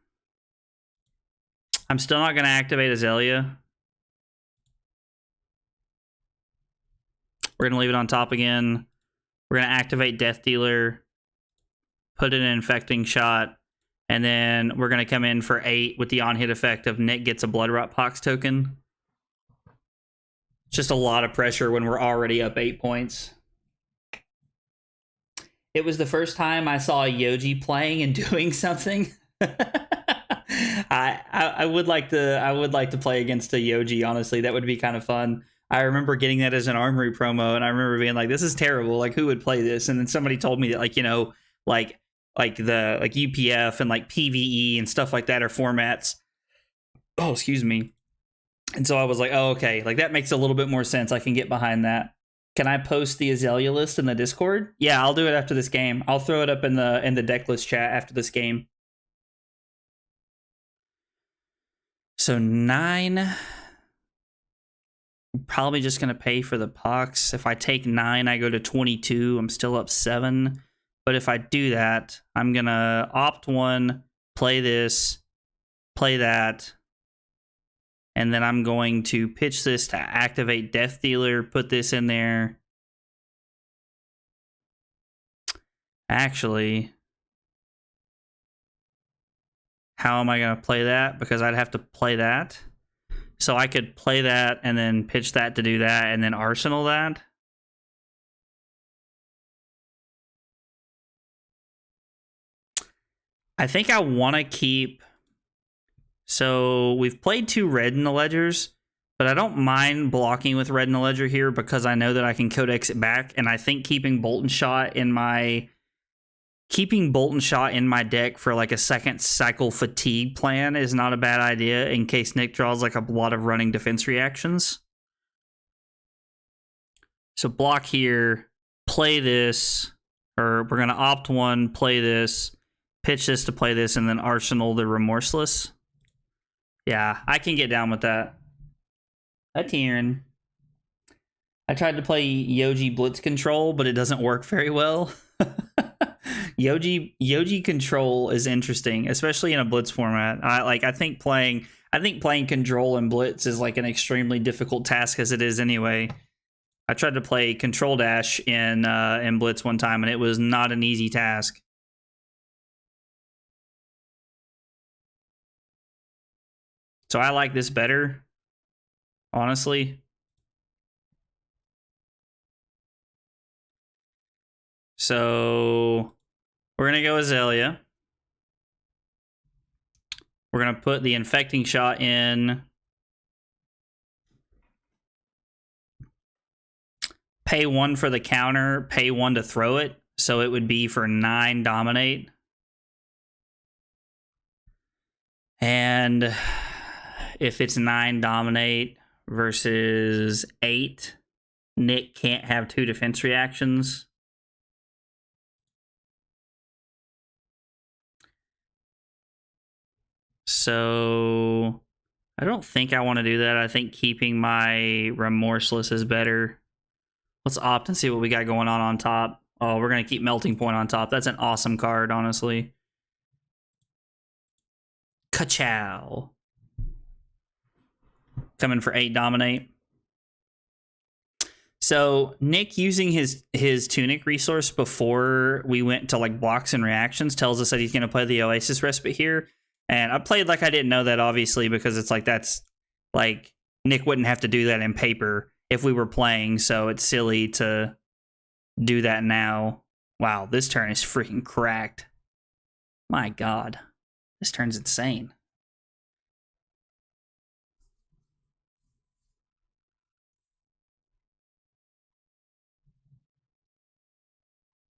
[SPEAKER 1] I'm still not going to activate Azalea. We're going to leave it on top again. We're going to activate Death Dealer, put in an Infecting Shot, and then we're going to come in for 8 with the on-hit effect of Nick gets a Blood Rot Pox token. It's just a lot of pressure when we're already up 8 points. It was the first time I saw a Yoji playing and doing something. I would like to play against a Yoji, honestly. That would be kind of fun. I remember getting that as an Armory promo, and I remember being like, this is terrible. Like, who would play this? And then somebody told me that, like, you know, like UPF and like PvE and stuff like that are formats. Oh, excuse me. And so I was like, oh, okay. Like, that makes a little bit more sense. I can get behind that. Can I post the Azalea list in the Discord? Yeah, I'll do it after this game. I'll throw it up in the deck list chat after this game. So 9. I'm probably just going to pay for the Pox. If I take 9, I go to 22. I'm still up 7. But if I do that, I'm going to opt 1, play this, play that. And then I'm going to pitch this to activate Death Dealer, put this in there. Actually, how am I going to play that? Because I'd have to play that. So I could play that and then pitch that to do that and then arsenal that. I think I want to keep... So we've played 2 red in the ledgers, but I don't mind blocking with red in the ledger here because I know that I can codex it back, and I think keeping Bolt and Shot in my deck for like a second cycle fatigue plan is not a bad idea in case Nick draws like a lot of running defense reactions. So block here, play this, or we're going to opt 1, play this, pitch this to play this, and then arsenal the Remorseless. Yeah, I can get down with that. A Tyrion. I tried to play Yoji Blitz Control, but it doesn't work very well. Yoji Control is interesting, especially in a Blitz format. I think playing Control and Blitz is like an extremely difficult task as it is anyway. I tried to play Control Dash in Blitz one time, and it was not an easy task. So I like this better, honestly. So we're going to go Azalea. We're going to put the Infecting Shot in. Pay 1 for the counter, pay 1 to throw it. So it would be for 9 Dominate. And if it's 9 Dominate versus 8, Nick can't have 2 defense reactions. So I don't think I want to do that. I think keeping my Remorseless is better. Let's opt and see what we got going on top. Oh, we're going to keep Melting Point on top. That's an awesome card, honestly. Ka-chow. Coming for 8 Dominate. So Nick using his Tunic resource before we went to like blocks and reactions tells us that he's going to play the Oasis Respite here. And I played like I didn't know that, obviously, because it's like that's like Nick wouldn't have to do that in paper if we were playing. So it's silly to do that now. Wow, this turn is freaking cracked. My God, this turn's insane.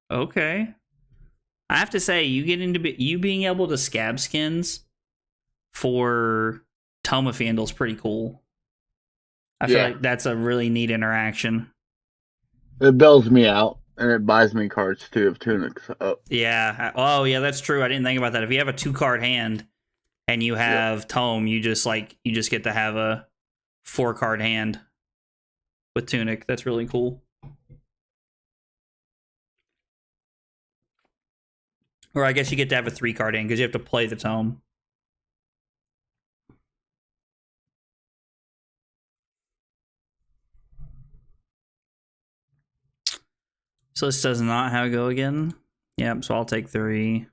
[SPEAKER 1] Okay. I have to say, you get into you being able to scab skins for Tome of Fandle is pretty cool. I feel like that's a really neat interaction.
[SPEAKER 2] It bails me out, and it buys me cards too if Tunic's up.
[SPEAKER 1] Yeah. Oh, yeah, that's true. I didn't think about that. If you have a 2-card hand and you have Tome, you just get to have a 4-card hand with Tunic. That's really cool. Or I guess you get to have a 3-card hand because you have to play the Tome. So this does not have a go again. Yep, so I'll take 3.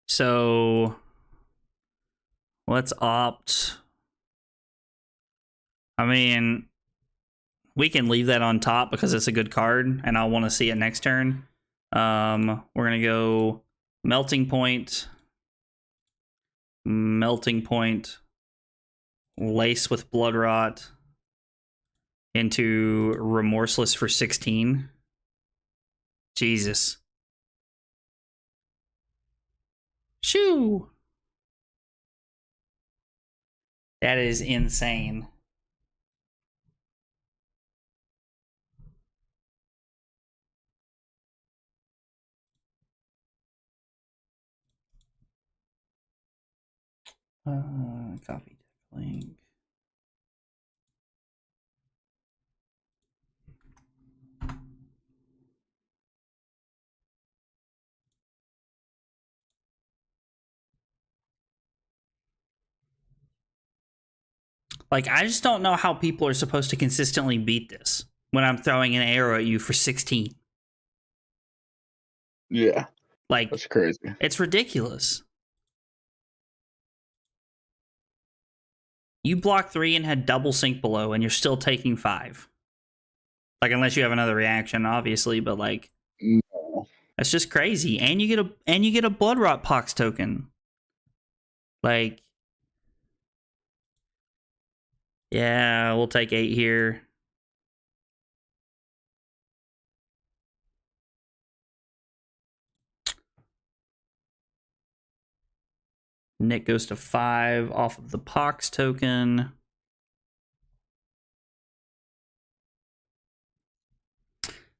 [SPEAKER 1] So let's opt. I mean, we can leave that on top because it's a good card, and I'll want to see it next turn. We're going to go Melting Point, Lace with Blood Rot into Remorseless for 16. Jesus. Shoo! That is insane. Copy link. Like, I just don't know how people are supposed to consistently beat this when I'm throwing an arrow at you for 16.
[SPEAKER 2] Yeah,
[SPEAKER 1] Like,
[SPEAKER 2] that's crazy.
[SPEAKER 1] it's ridiculous. You blocked 3 and had double sink below, and you're still taking 5. Like, unless you have another reaction, obviously, but like,
[SPEAKER 2] No.
[SPEAKER 1] that's just crazy. And you get a blood rot pox token. Like, yeah, we'll take 8 here. Nick goes to 5 off of the pox token.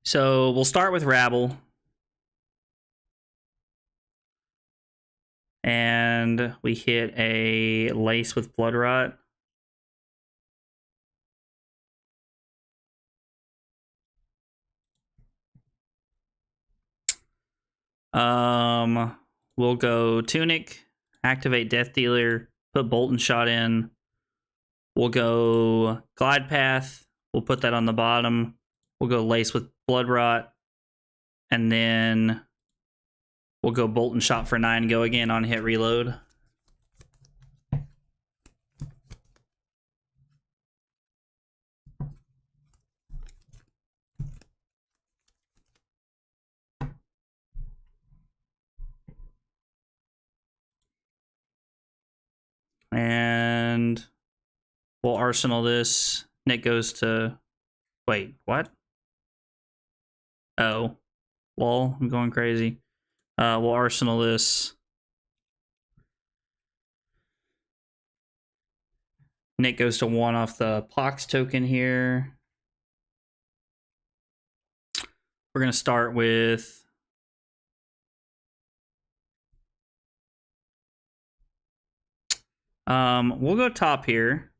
[SPEAKER 1] So we'll start with Rabble. And we hit a Lace with Blood Rot. We'll go Tunic, activate Death Dealer, put Bolt and Shot in. We'll go Glide Path. We'll put that on the bottom. We'll go Lace with Blood Rot. And then we'll go Bolt and Shot for 9, go again on hit reload. And we'll Arsenal this. Nick goes to... Wait, what? Oh. Lol, I'm going crazy. We'll Arsenal this. Nick goes to 1 off the Pox token here. We're going to start with... we'll go top here.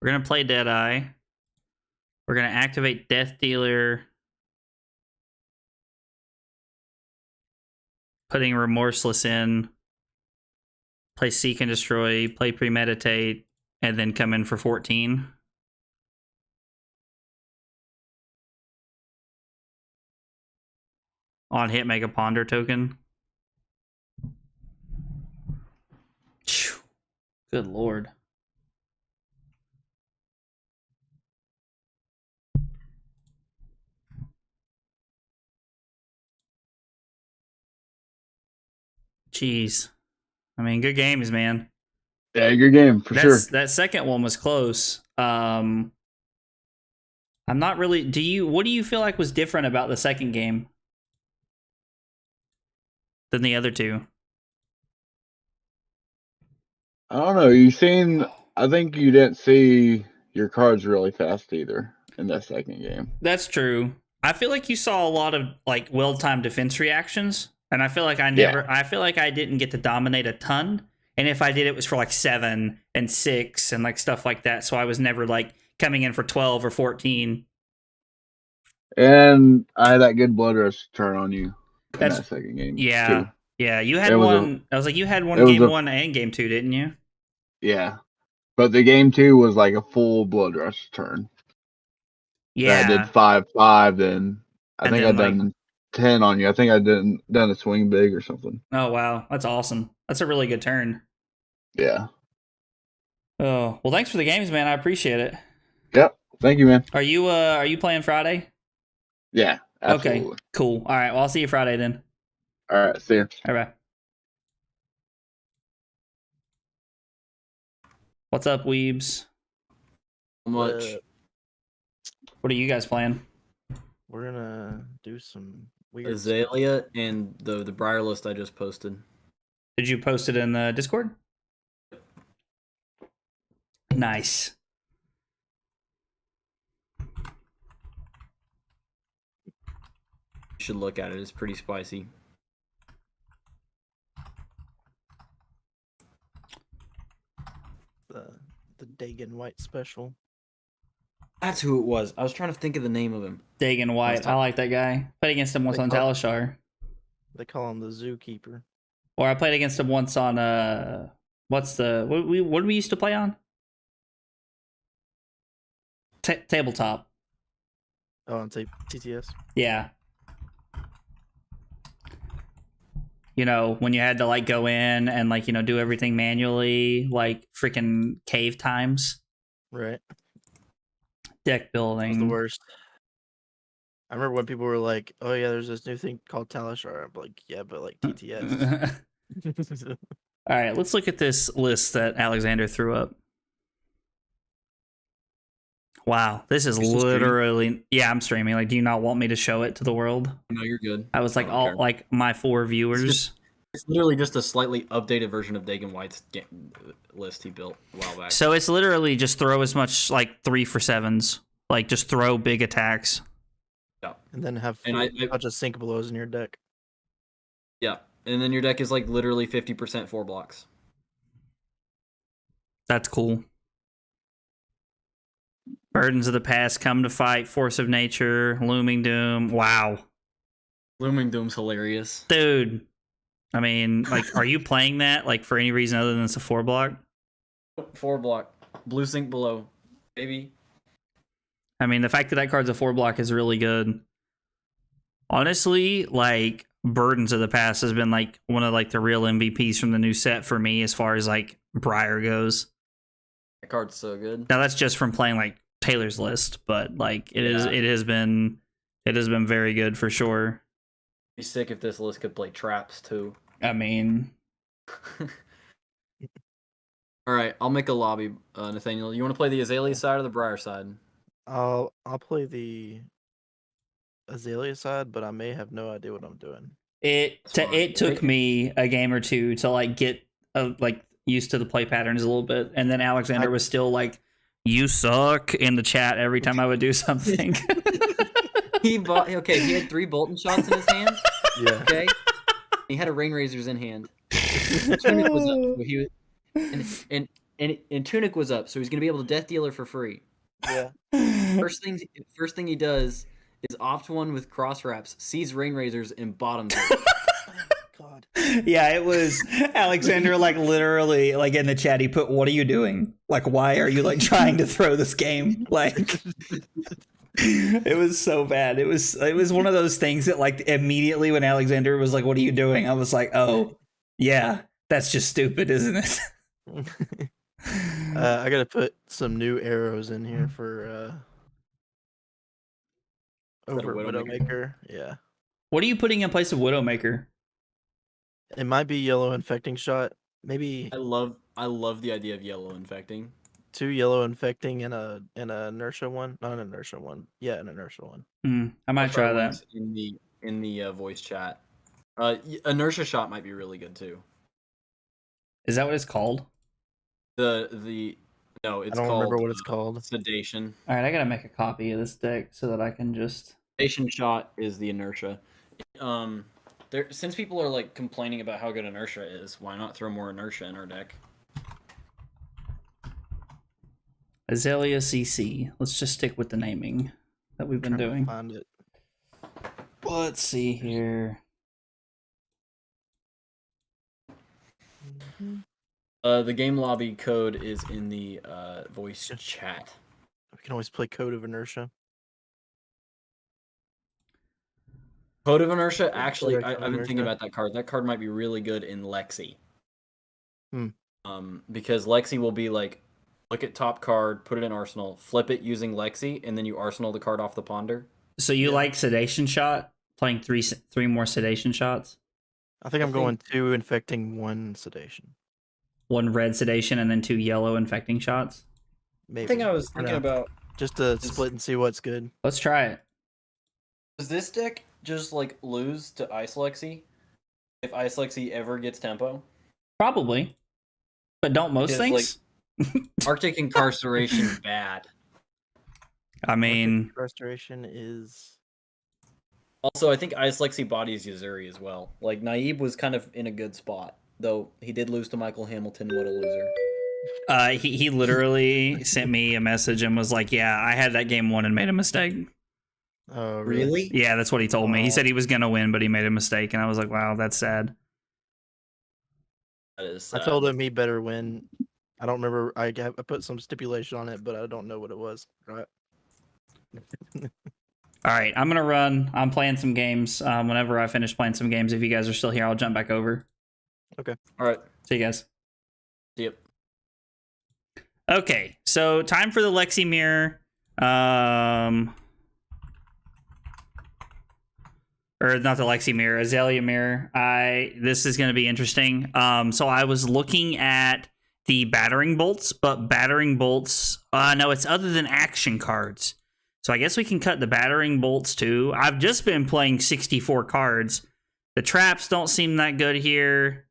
[SPEAKER 1] We're going to play Deadeye. We're going to activate Death Dealer. Putting Remorseless in. Play Seek and Destroy. Play Premeditate. And then come in for 14. On hit, make a Ponder token. Good lord. Jeez. I mean, good games, man.
[SPEAKER 2] Yeah, good game for sure.
[SPEAKER 1] That second one was close. I'm not really... What do you feel like was different about the second game than the other two?
[SPEAKER 2] I don't know. I think you didn't see your cards really fast either in that second game.
[SPEAKER 1] That's true. I feel like you saw a lot of like well-timed defense reactions, and I feel like I feel like I didn't get to dominate a ton. And if I did, it was for like 7 and 6 and like stuff like that. So I was never like coming in for 12 or 14.
[SPEAKER 2] And I had that good Blood Rush turn on you in that second game.
[SPEAKER 1] Yeah.
[SPEAKER 2] Too.
[SPEAKER 1] Yeah. You had one. I was like, you had one game 1 and game 2, didn't you?
[SPEAKER 2] Yeah. But the game 2 was like a full Blood Rush turn.
[SPEAKER 1] Yeah.
[SPEAKER 2] I did 5-5, then I think I done 10 on you. I think I done a swing big or something.
[SPEAKER 1] Oh wow, that's awesome. That's a really good turn.
[SPEAKER 2] Yeah.
[SPEAKER 1] Oh well, thanks for the games, man. I appreciate it.
[SPEAKER 2] Yep. Thank you, man.
[SPEAKER 1] Are you playing Friday?
[SPEAKER 2] Yeah. Absolutely.
[SPEAKER 1] Okay. Cool. All right. Well, I'll see you Friday then.
[SPEAKER 2] All right. See you.
[SPEAKER 1] All right. What's up, weebs?
[SPEAKER 3] Much.
[SPEAKER 1] What are you guys playing?
[SPEAKER 3] We're gonna do some weird
[SPEAKER 4] Azalea and the Briar list I just posted.
[SPEAKER 1] Did you post it in the Discord? Nice.
[SPEAKER 4] You should look at it. It's pretty spicy.
[SPEAKER 3] the Dagon White special.
[SPEAKER 4] That's who it was. I was trying to think of the name of him.
[SPEAKER 1] Dagon White. I like that guy. Played against him once
[SPEAKER 3] They
[SPEAKER 1] on
[SPEAKER 3] call-
[SPEAKER 1] Talishar.
[SPEAKER 3] They call him the Zookeeper.
[SPEAKER 1] Or I played against him once on what did we used to play on? Tabletop.
[SPEAKER 3] Oh, on TTS.
[SPEAKER 1] Yeah. You know, when you had to like go in and like, you know, do everything manually, like freaking cave times,
[SPEAKER 3] Right.
[SPEAKER 1] deck
[SPEAKER 3] That was the
[SPEAKER 1] building.
[SPEAKER 3] worst. I remember when people were like, "Oh yeah, there's this new thing called Talishar." I'm like, "Yeah, but like TTS."
[SPEAKER 1] All right, let's look at this list that Alexander threw up. Wow, this is
[SPEAKER 4] You still streaming?
[SPEAKER 1] literally I'm streaming. Like, do you not want me to show it to the world?
[SPEAKER 4] No, you're good.
[SPEAKER 1] I was like
[SPEAKER 4] don't
[SPEAKER 1] all
[SPEAKER 4] care.
[SPEAKER 1] like my 4 viewers.
[SPEAKER 4] It's literally just a slightly updated version of Dagon White's list he built a while back.
[SPEAKER 1] So it's literally just throw as much like 3 for 7s. Like just throw big attacks.
[SPEAKER 4] Yeah.
[SPEAKER 3] And then have
[SPEAKER 4] And
[SPEAKER 3] a bunch of sync blows in your deck.
[SPEAKER 4] Yeah. And then your deck is like literally 50% 4 blocks.
[SPEAKER 1] That's cool. Burdens of the Past, Come to Fight, Force of Nature, Looming Doom. Wow.
[SPEAKER 4] Looming Doom's hilarious.
[SPEAKER 1] Dude. I mean, like, are you playing that like for any reason other than it's a 4 block?
[SPEAKER 4] 4 block. Blue sync below. Baby.
[SPEAKER 1] I mean, the fact that that card's a 4 block is really good. Honestly, like, Burdens of the Past has been like one of like the real MVPs from the new set for me as far as like Briar goes.
[SPEAKER 4] That card's so good.
[SPEAKER 1] Now that's just from playing like Taylor's list, but like it has been very good for sure.
[SPEAKER 4] Be sick if this list could play traps too.
[SPEAKER 1] I mean,
[SPEAKER 4] all right, I'll make a lobby, Nathaniel. You want to play the Azalea side or the Briar side?
[SPEAKER 3] I'll play the Azalea side, but I may have no idea what I'm doing.
[SPEAKER 1] it took me a game or two to like get like used to the play patterns a little bit, and then Alexander was still like, "You suck" in the chat every time I would do something.
[SPEAKER 4] He had 3 Bolton shots in his hand.
[SPEAKER 3] Yeah.
[SPEAKER 4] Okay. He had a Rain Razors in hand. Tunic was up. So he was, and Tunic was up, so he's gonna be able to Death Dealer for free.
[SPEAKER 3] Yeah.
[SPEAKER 4] First thing he does is opt 1 with cross wraps, sees Rain Razors, and bottoms it.
[SPEAKER 3] God.
[SPEAKER 1] Yeah, it was Alexander like literally like in the chat he put, "What are you doing? Like, why are you like trying to throw this game?" Like it was so bad. It was one of those things that like immediately when Alexander was like, "What are you doing?" I was like, "Oh, yeah, that's just stupid, isn't it?"
[SPEAKER 3] I gotta put some new arrows in here for over Widowmaker. Yeah.
[SPEAKER 1] What are you putting in place of Widowmaker?
[SPEAKER 3] It might be yellow infecting shot. Maybe
[SPEAKER 4] I love the idea of yellow infecting.
[SPEAKER 3] 2 yellow infecting and a inertia one. Not an inertia one. Yeah, an inertia one.
[SPEAKER 1] I might try that
[SPEAKER 4] in the voice chat. Inertia shot might be really good too.
[SPEAKER 1] Is that what it's called?
[SPEAKER 4] No, it's
[SPEAKER 3] I don't
[SPEAKER 4] called,
[SPEAKER 3] remember what it's called.
[SPEAKER 4] Sedation.
[SPEAKER 1] All right, I gotta make a copy of this deck so that I can just.
[SPEAKER 4] Sedation shot is the inertia. Since people are like complaining about how good inertia is, why not throw more inertia in our deck?
[SPEAKER 1] Azalea CC. Let's just stick with the naming that we've been doing.
[SPEAKER 3] Find it.
[SPEAKER 1] Let's see here.
[SPEAKER 4] The game lobby code is in the voice chat.
[SPEAKER 3] We can always play Code of Inertia.
[SPEAKER 4] Code of Inertia, actually,
[SPEAKER 3] Code of
[SPEAKER 4] I've been thinking
[SPEAKER 3] Inertia.
[SPEAKER 4] about that card. That card might be really good in Lexi.
[SPEAKER 3] Hmm.
[SPEAKER 4] Because Lexi will be like, look at top card, put it in Arsenal, flip it using Lexi, and then you Arsenal the card off the ponder.
[SPEAKER 1] So you like Sedation Shot? Playing three more Sedation Shots?
[SPEAKER 3] I think I'm going 2 infecting, 1 sedation.
[SPEAKER 1] 1 red Sedation and then 2 yellow infecting shots?
[SPEAKER 3] Maybe.
[SPEAKER 4] I think I was thinking about,
[SPEAKER 3] just to split and see what's good.
[SPEAKER 1] Let's try it.
[SPEAKER 4] does this deck just like lose to Ice Lexi if Ice Lexi ever gets tempo?
[SPEAKER 1] Probably. But don't most
[SPEAKER 4] Because,
[SPEAKER 1] things?
[SPEAKER 4] Arctic Incarceration bad.
[SPEAKER 1] I mean,
[SPEAKER 3] Restoration is...
[SPEAKER 4] Also, I think Ice Lexi bodies Yuzuri as well. Like, Naib was kind of in a good spot, though he did lose to Michael Hamilton. What a loser.
[SPEAKER 1] He literally sent me a message and was like, "Yeah, I had that game won and made a mistake."
[SPEAKER 3] Oh,
[SPEAKER 4] Really?
[SPEAKER 1] Yeah, that's what he told me. He
[SPEAKER 3] Aw.
[SPEAKER 1] said he was gonna win, but he made a mistake, and I was like, "Wow, that's sad."
[SPEAKER 4] That is
[SPEAKER 3] I
[SPEAKER 4] sad.
[SPEAKER 3] told him he better win. I don't remember. I put some stipulation on it, but I don't know what it was. Right.
[SPEAKER 1] All right, I'm gonna run. I'm playing some games. Whenever I finish playing some games, if you guys are still here, I'll jump back over.
[SPEAKER 4] All right.
[SPEAKER 1] See you guys.
[SPEAKER 4] Yep.
[SPEAKER 1] Okay, so time for the Lexi mirror. Or not the Lexi mirror, Azalea mirror. This is going to be interesting. So I was looking at the battering bolts, but battering bolts, no, it's other than action cards. So I guess we can cut the battering bolts too. I've just been playing 64 cards. The traps don't seem that good here.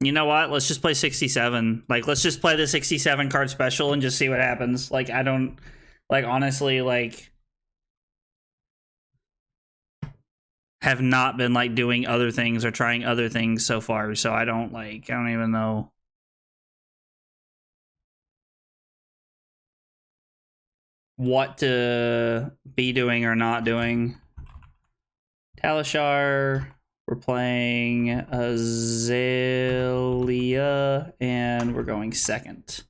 [SPEAKER 1] You know what? Let's just play 67. Like, let's just play the 67 card special and just see what happens. Like, I don't, like, honestly, like, have not been, like, doing other things or trying other things so far. So I don't even know. What to be doing or not doing. Talishar. We're playing Azalea, and we're going second.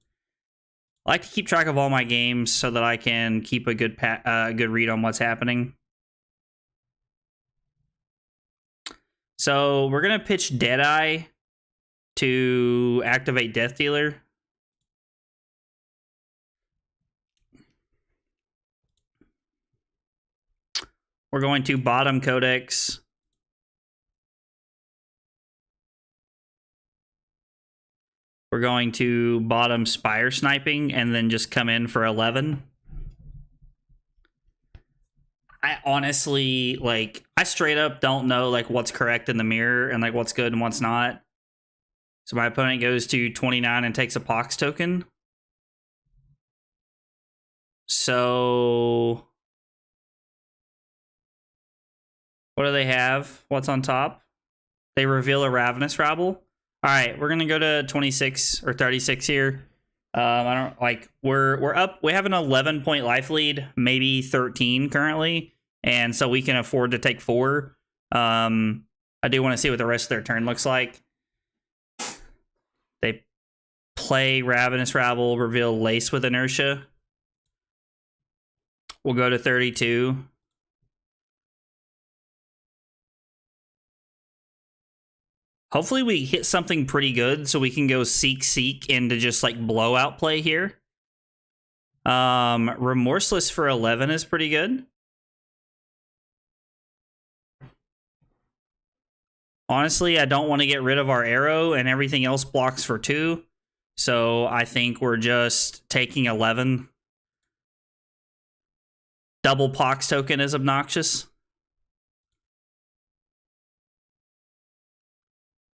[SPEAKER 1] I like to keep track of all my games so that I can keep a good good read on what's happening. So we're gonna pitch Deadeye to activate Death Dealer. We're going to bottom Codex. We're going to bottom Spire Sniping and then just come in for 11. I honestly, like, I straight up don't know, like, what's correct in the mirror and, like, what's good and what's not. So my opponent goes to 29 and takes a Pox token. So what do they have? What's on top? They reveal a Ravenous Rabble. All right, we're gonna go to 26 or 36 here. I don't like we're up. We have an 11-point life lead, maybe 13 currently, and so we can afford to take 4. I do want to see what the rest of their turn looks like. They play Ravenous Rabble, reveal Lace with Inertia. We'll go to 32. Hopefully we hit something pretty good so we can go seek into just like blowout play here. Remorseless for 11 is pretty good. Honestly, I don't want to get rid of our arrow and everything else blocks for 2. So I think we're just taking 11. Double Pox token is obnoxious.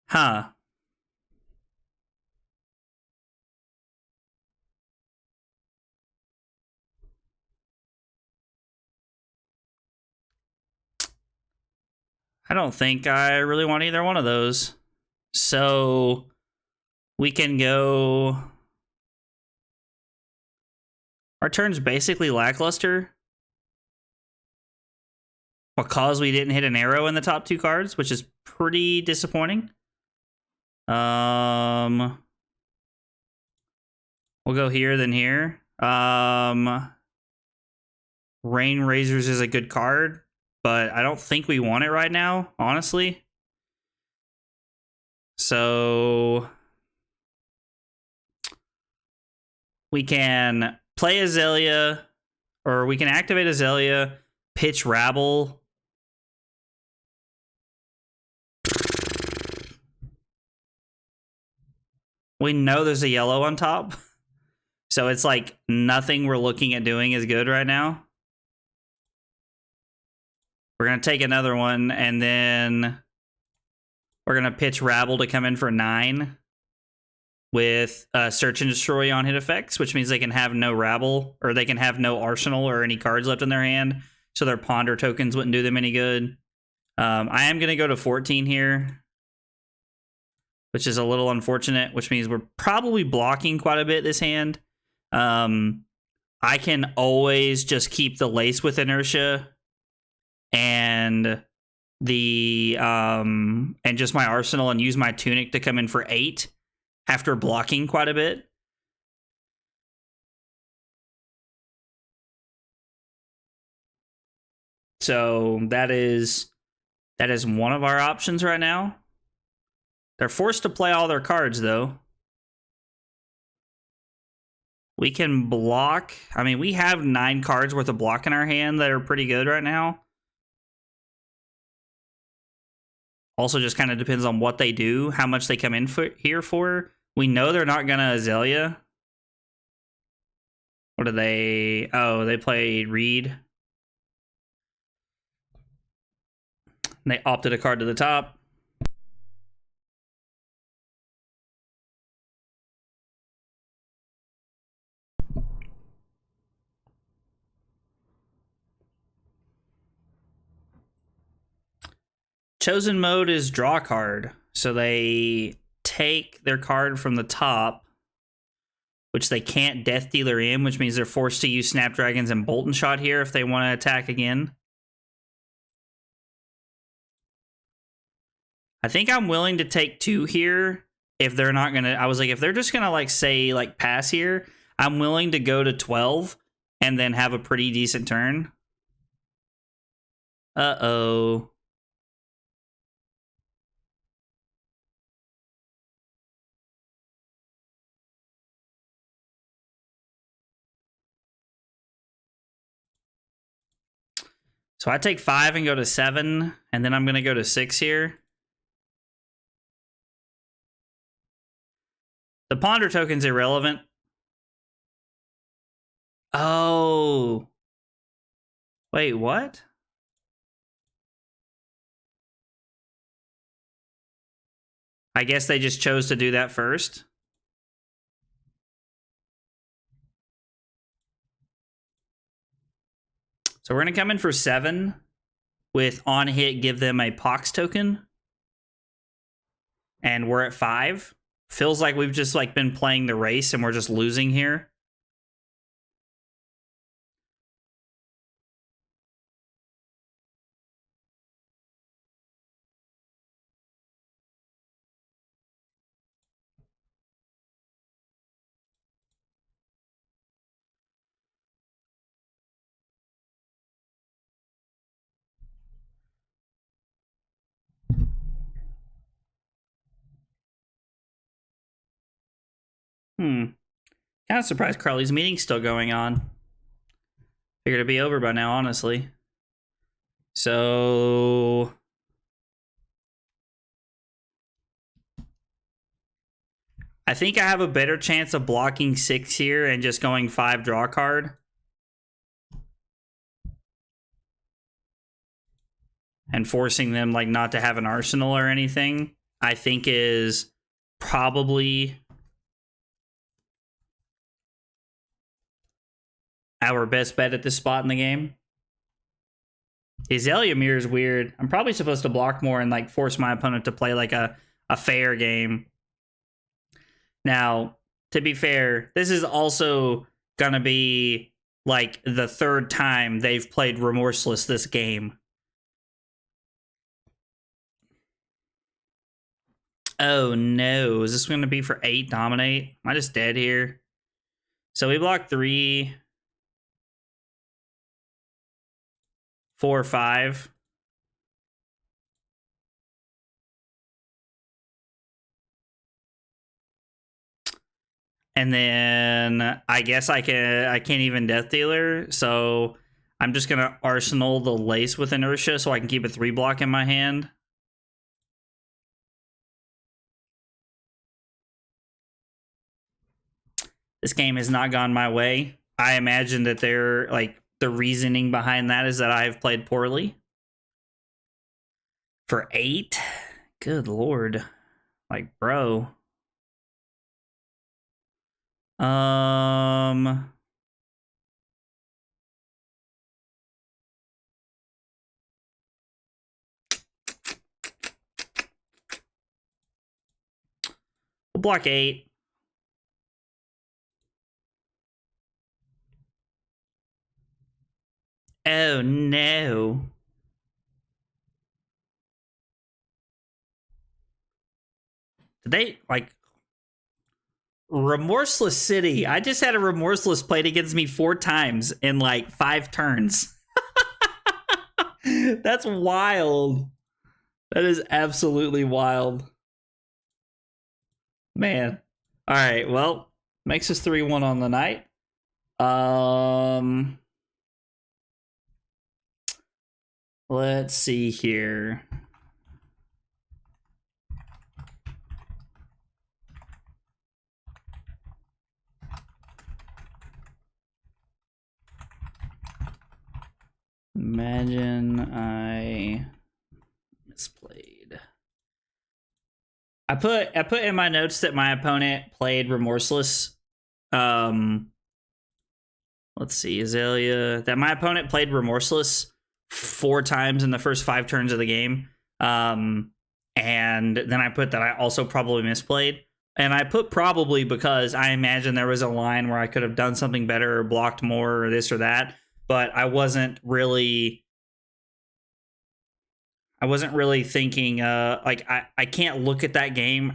[SPEAKER 1] Huh. I don't think I really want either one of those. So we can go... Our turn's basically lackluster because we didn't hit an arrow in the top 2 cards, which is pretty disappointing. We'll go here, then here. Rain Razors is a good card, but I don't think we want it right now, honestly. So we can play Azalea, or we can activate Azalea, pitch Rabble. We know there's a yellow on top. So it's like nothing we're looking at doing is good right now. We're going to take another one, and then we're going to pitch Rabble to come in for 9 with Search and Destroy on hit effects, which means they can have no Rabble, or they can have no Arsenal or any cards left in their hand, so their Ponder tokens wouldn't do them any good. I am going to go to 14 here. which is a little unfortunate, which means we're probably blocking quite a bit this hand. I can always just keep the lace with inertia and the and just my arsenal and use my tunic to come in for 8 after blocking quite a bit. So that is one of our options right now. They're forced to play all their cards though. We can block. I mean, we have 9 cards worth of block in our hand that are pretty good right now. Also just kind of depends on what they do, how much they come in here for. We know they're not going to Azalea. What do they... Oh, they play Reed. They opted a card to the top. Chosen mode is draw card. So they take their card from the top, which they can't Death Dealer in, which means they're forced to use Snapdragons and Bolton Shot here if they want to attack again. I think I'm willing to take 2 here if they're not going to... I was like, if they're just going to, like, say, like, pass here, I'm willing to go to 12 and then have a pretty decent turn. Uh-oh. So I take 5 and go to 7, and then I'm going to go to 6 here. The Ponder token's irrelevant. Oh. Wait, what? I guess they just chose to do that first. So we're going to come in for 7 with on hit, give them a Pox token. And we're at 5. Feels like we've just like been playing the race and we're just losing here. Kind of surprised Carly's meeting's still going on. Figured it'd be over by now, honestly. So I think I have a better chance of blocking 6 here and just going 5 draw card. And forcing them like not to have an arsenal or anything, I think is probably our best bet at this spot in the game. Azalea mirror is weird. I'm probably supposed to block more and like force my opponent to play like a fair game. Now, to be fair, this is also gonna be like the 3rd time they've played Remorseless this game. Oh no, is this gonna be for 8 dominate? Am I just dead here? So we block 3, 4, 5. And then I guess I can't even Death Dealer, so I'm just gonna Arsenal the Lace with Inertia so I can keep a 3 block in my hand. This game has not gone my way. I imagine that they're like the reasoning behind that is that I've played poorly. For 8? Good lord. Like, bro. block 8. Oh no. Did they like Remorseless City? I just had a Remorseless played against me 4 times in like 5 turns. That's wild. That is absolutely wild. Man. All right, well, makes us 3-1 on the night. Let's see here. Imagine I misplayed. I put in my notes that my opponent played Remorseless. Let's see, Azalea. That my opponent played Remorseless 4 times in the first 5 turns of the game. And then I put that I also probably misplayed. And I put probably because I imagine there was a line where I could have done something better or blocked more or this or that. But I wasn't really thinking like I can't look at that game.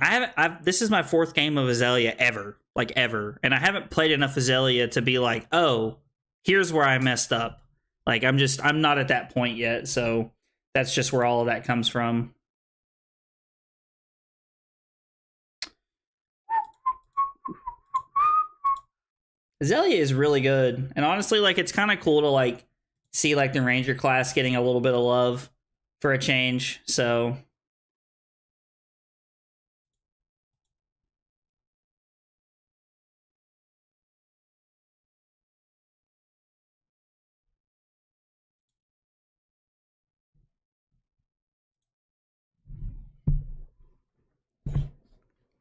[SPEAKER 1] This is my 4th game of Azalea ever. And I haven't played enough Azalea to be like, oh, here's where I messed up. Like I'm not at that point yet, so that's just where all of that comes from. Azalea is really good, and honestly, like it's kind of cool to like see like the Ranger class getting a little bit of love for a change. So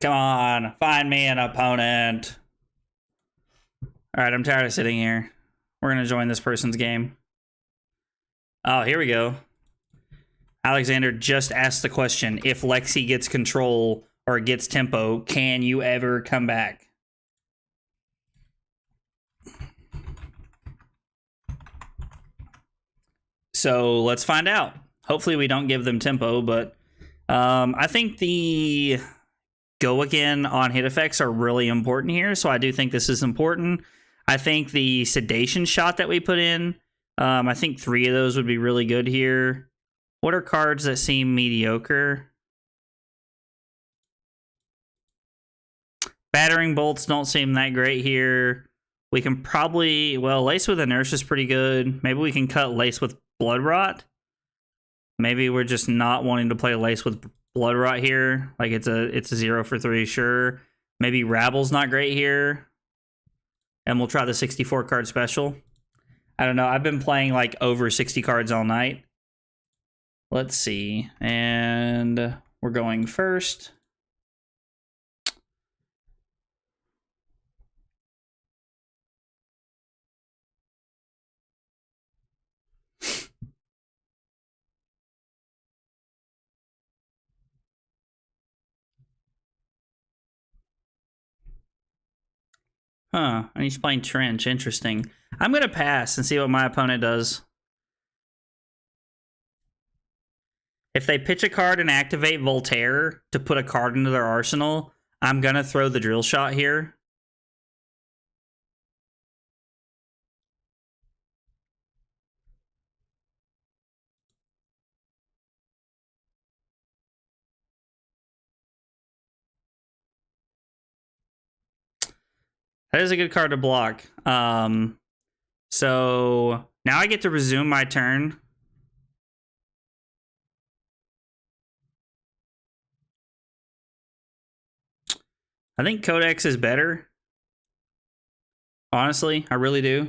[SPEAKER 1] come on, find me an opponent. All right, I'm tired of sitting here. We're gonna join this person's game. Oh, here we go. Alexander just asked the question, if Lexi gets control or gets tempo, can you ever come back? So let's find out. Hopefully we don't give them tempo, but I think the go again on hit effects are really important here, so I do think this is important. I think the sedation shot that we put in, I think 3 of those would be really good here. What are cards that seem mediocre? Battering bolts don't seem that great here. We can probably, well, Lace with Inertia is pretty good. Maybe we can cut Lace with Blood Rot. Maybe we're just not wanting to play Lace with Blood Rot here. Like it's a 0 for 3, sure. Maybe Rabble's not great here. And we'll try the 64 card special. I don't know. I've been playing like over 60 cards all night. Let's see. And we're going first. Huh. And he's playing Trench. Interesting. I'm going to pass and see what my opponent does. If they pitch a card and activate Voltaire to put a card into their arsenal, I'm going to throw the drill shot here. That is a good card to block. So now I get to resume my turn. I think Codex is better. Honestly, I really do.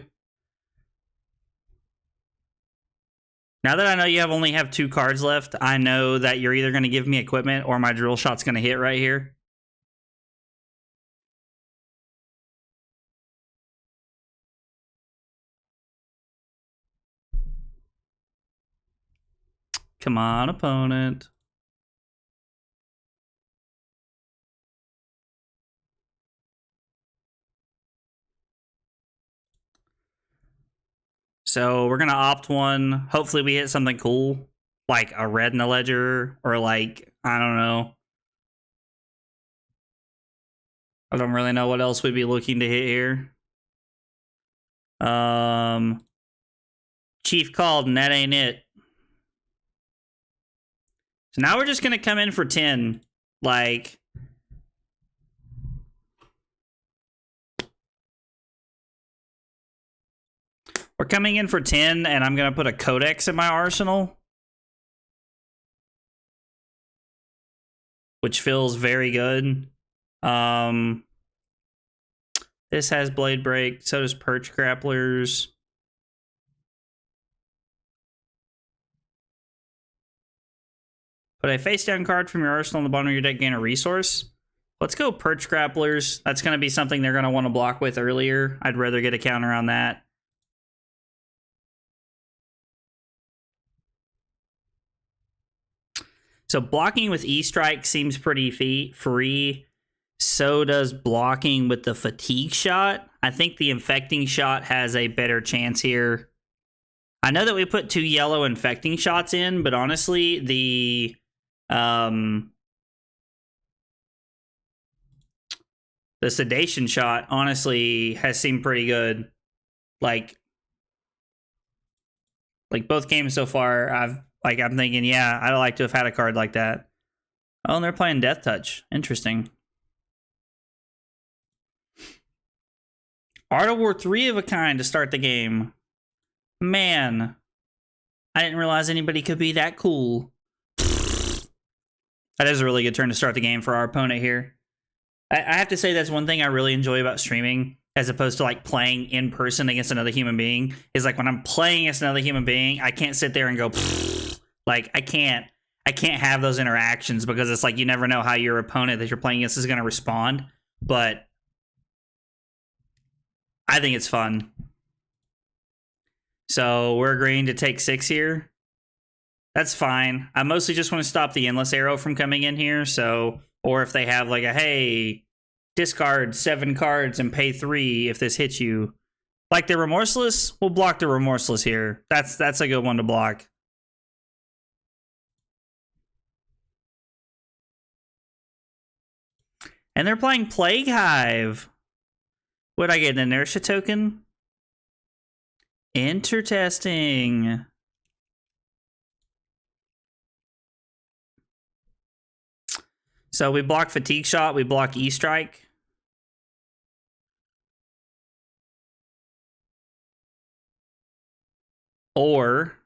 [SPEAKER 1] Now that I know you only have 2 cards left, I know that you're either going to give me equipment or my drill shot's going to hit right here. Come on, opponent. So we're gonna opt one. Hopefully we hit something cool, like a red in the ledger, or like, I don't know. I don't really know what else we'd be looking to hit here. Chief called and that ain't it. So now we're just gonna come in for 10. Like, we're coming in for 10, and I'm gonna put a codex in my arsenal, which feels very good. This has blade break, so does perch grapplers. Put a face down card from your arsenal on the bottom of your deck, gain a resource. Let's go perch grapplers. That's going to be something they're going to want to block with earlier. I'd rather get a counter on that. So blocking with E-Strike seems pretty free. So does blocking with the fatigue shot. I think the infecting shot has a better chance here. I know that we put 2 yellow infecting shots in, but honestly, the sedation shot honestly has seemed pretty good. Like both games so far, I'm thinking, yeah, I'd like to have had a card like that. Oh, and they're playing Death Touch. Interesting. Art of War 3 of a kind to start the game. Man, I didn't realize anybody could be that cool. That is a really good turn to start the game for our opponent here. I have to say that's one thing I really enjoy about streaming, as opposed to like playing in person against another human being, is like when I'm playing against another human being, I can't sit there and go, like I can't have those interactions, because it's like you never know how your opponent that you're playing against is going to respond. But I think it's fun. So we're agreeing to take 6 here. That's fine. I mostly just want to stop the Endless Arrow from coming in here. So, or if they have like a, hey, discard 7 cards and pay 3 if this hits you. Like the Remorseless, we'll block the Remorseless here. That's a good one to block. And they're playing Plague Hive. Would I get an inertia token? Intertesting. So we block Fatigue Shot, we block E-Strike. Or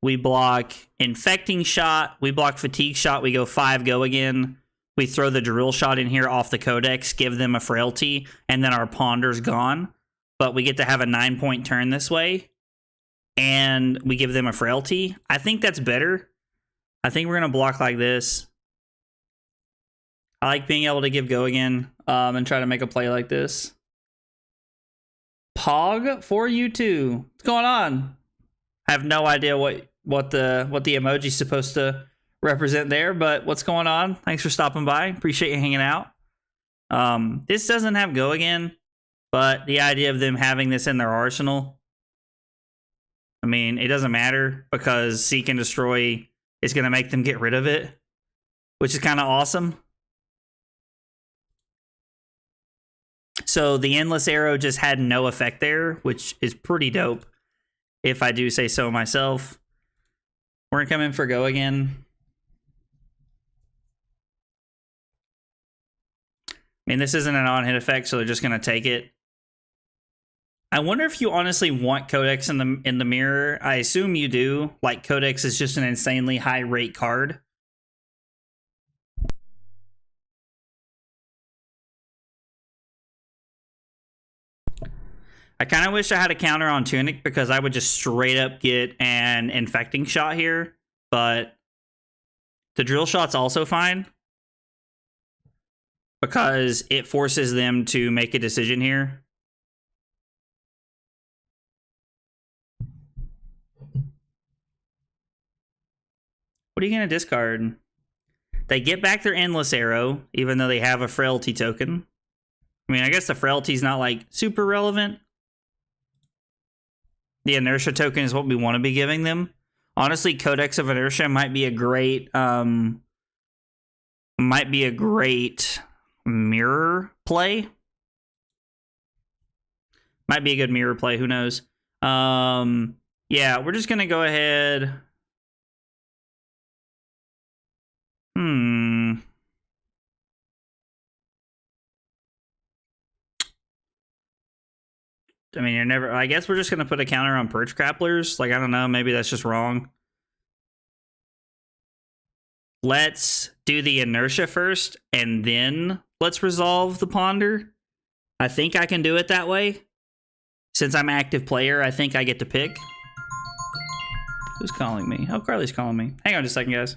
[SPEAKER 1] we block Infecting Shot, we block Fatigue Shot, we go 5, go again. We throw the Drill Shot in here off the Codex, give them a Frailty, and then our Ponder's gone. But we get to have a 9-point turn this way, and we give them a Frailty. I think that's better. I think we're going to block like this. I like being able to give go again and try to make a play like this. Pog for you too. What's going on? I have no idea what the emoji's supposed to represent there, but what's going on? Thanks for stopping by. Appreciate you hanging out. This doesn't have go again, but the idea of them having this in their arsenal, I mean, it doesn't matter because Seek and Destroy is going to make them get rid of it, which is kind of awesome. So the Endless Arrow just had no effect there, which is pretty dope, if I do say so myself. We're going to come in for go again. I mean, this isn't an on-hit effect, so they're just going to take it. I wonder if you honestly want Codex in the mirror. I assume you do. Like, Codex is just an insanely high rate card. I kind of wish I had a counter on Tunic, because I would just straight up get an Infecting Shot here. But the Drill Shot's also fine, because it forces them to make a decision here. What are you going to discard? They get back their Endless Arrow, even though they have a Frailty token. I mean, I guess the Frailty's not, like, super relevant. The inertia token is what we want to be giving them. Honestly, Codex of Inertia might be a great mirror play. Might be a good mirror play, who knows? Yeah, we're just gonna go ahead. I mean, you're never. I guess we're just gonna put a counter on Perch Grapplers. Like, I don't know. Maybe that's just wrong. Let's do the inertia first, and then let's resolve the ponder. I think I can do it that way. Since I'm active player, I think I get to pick. Who's calling me? Oh, Carly's calling me. Hang on just a second, guys.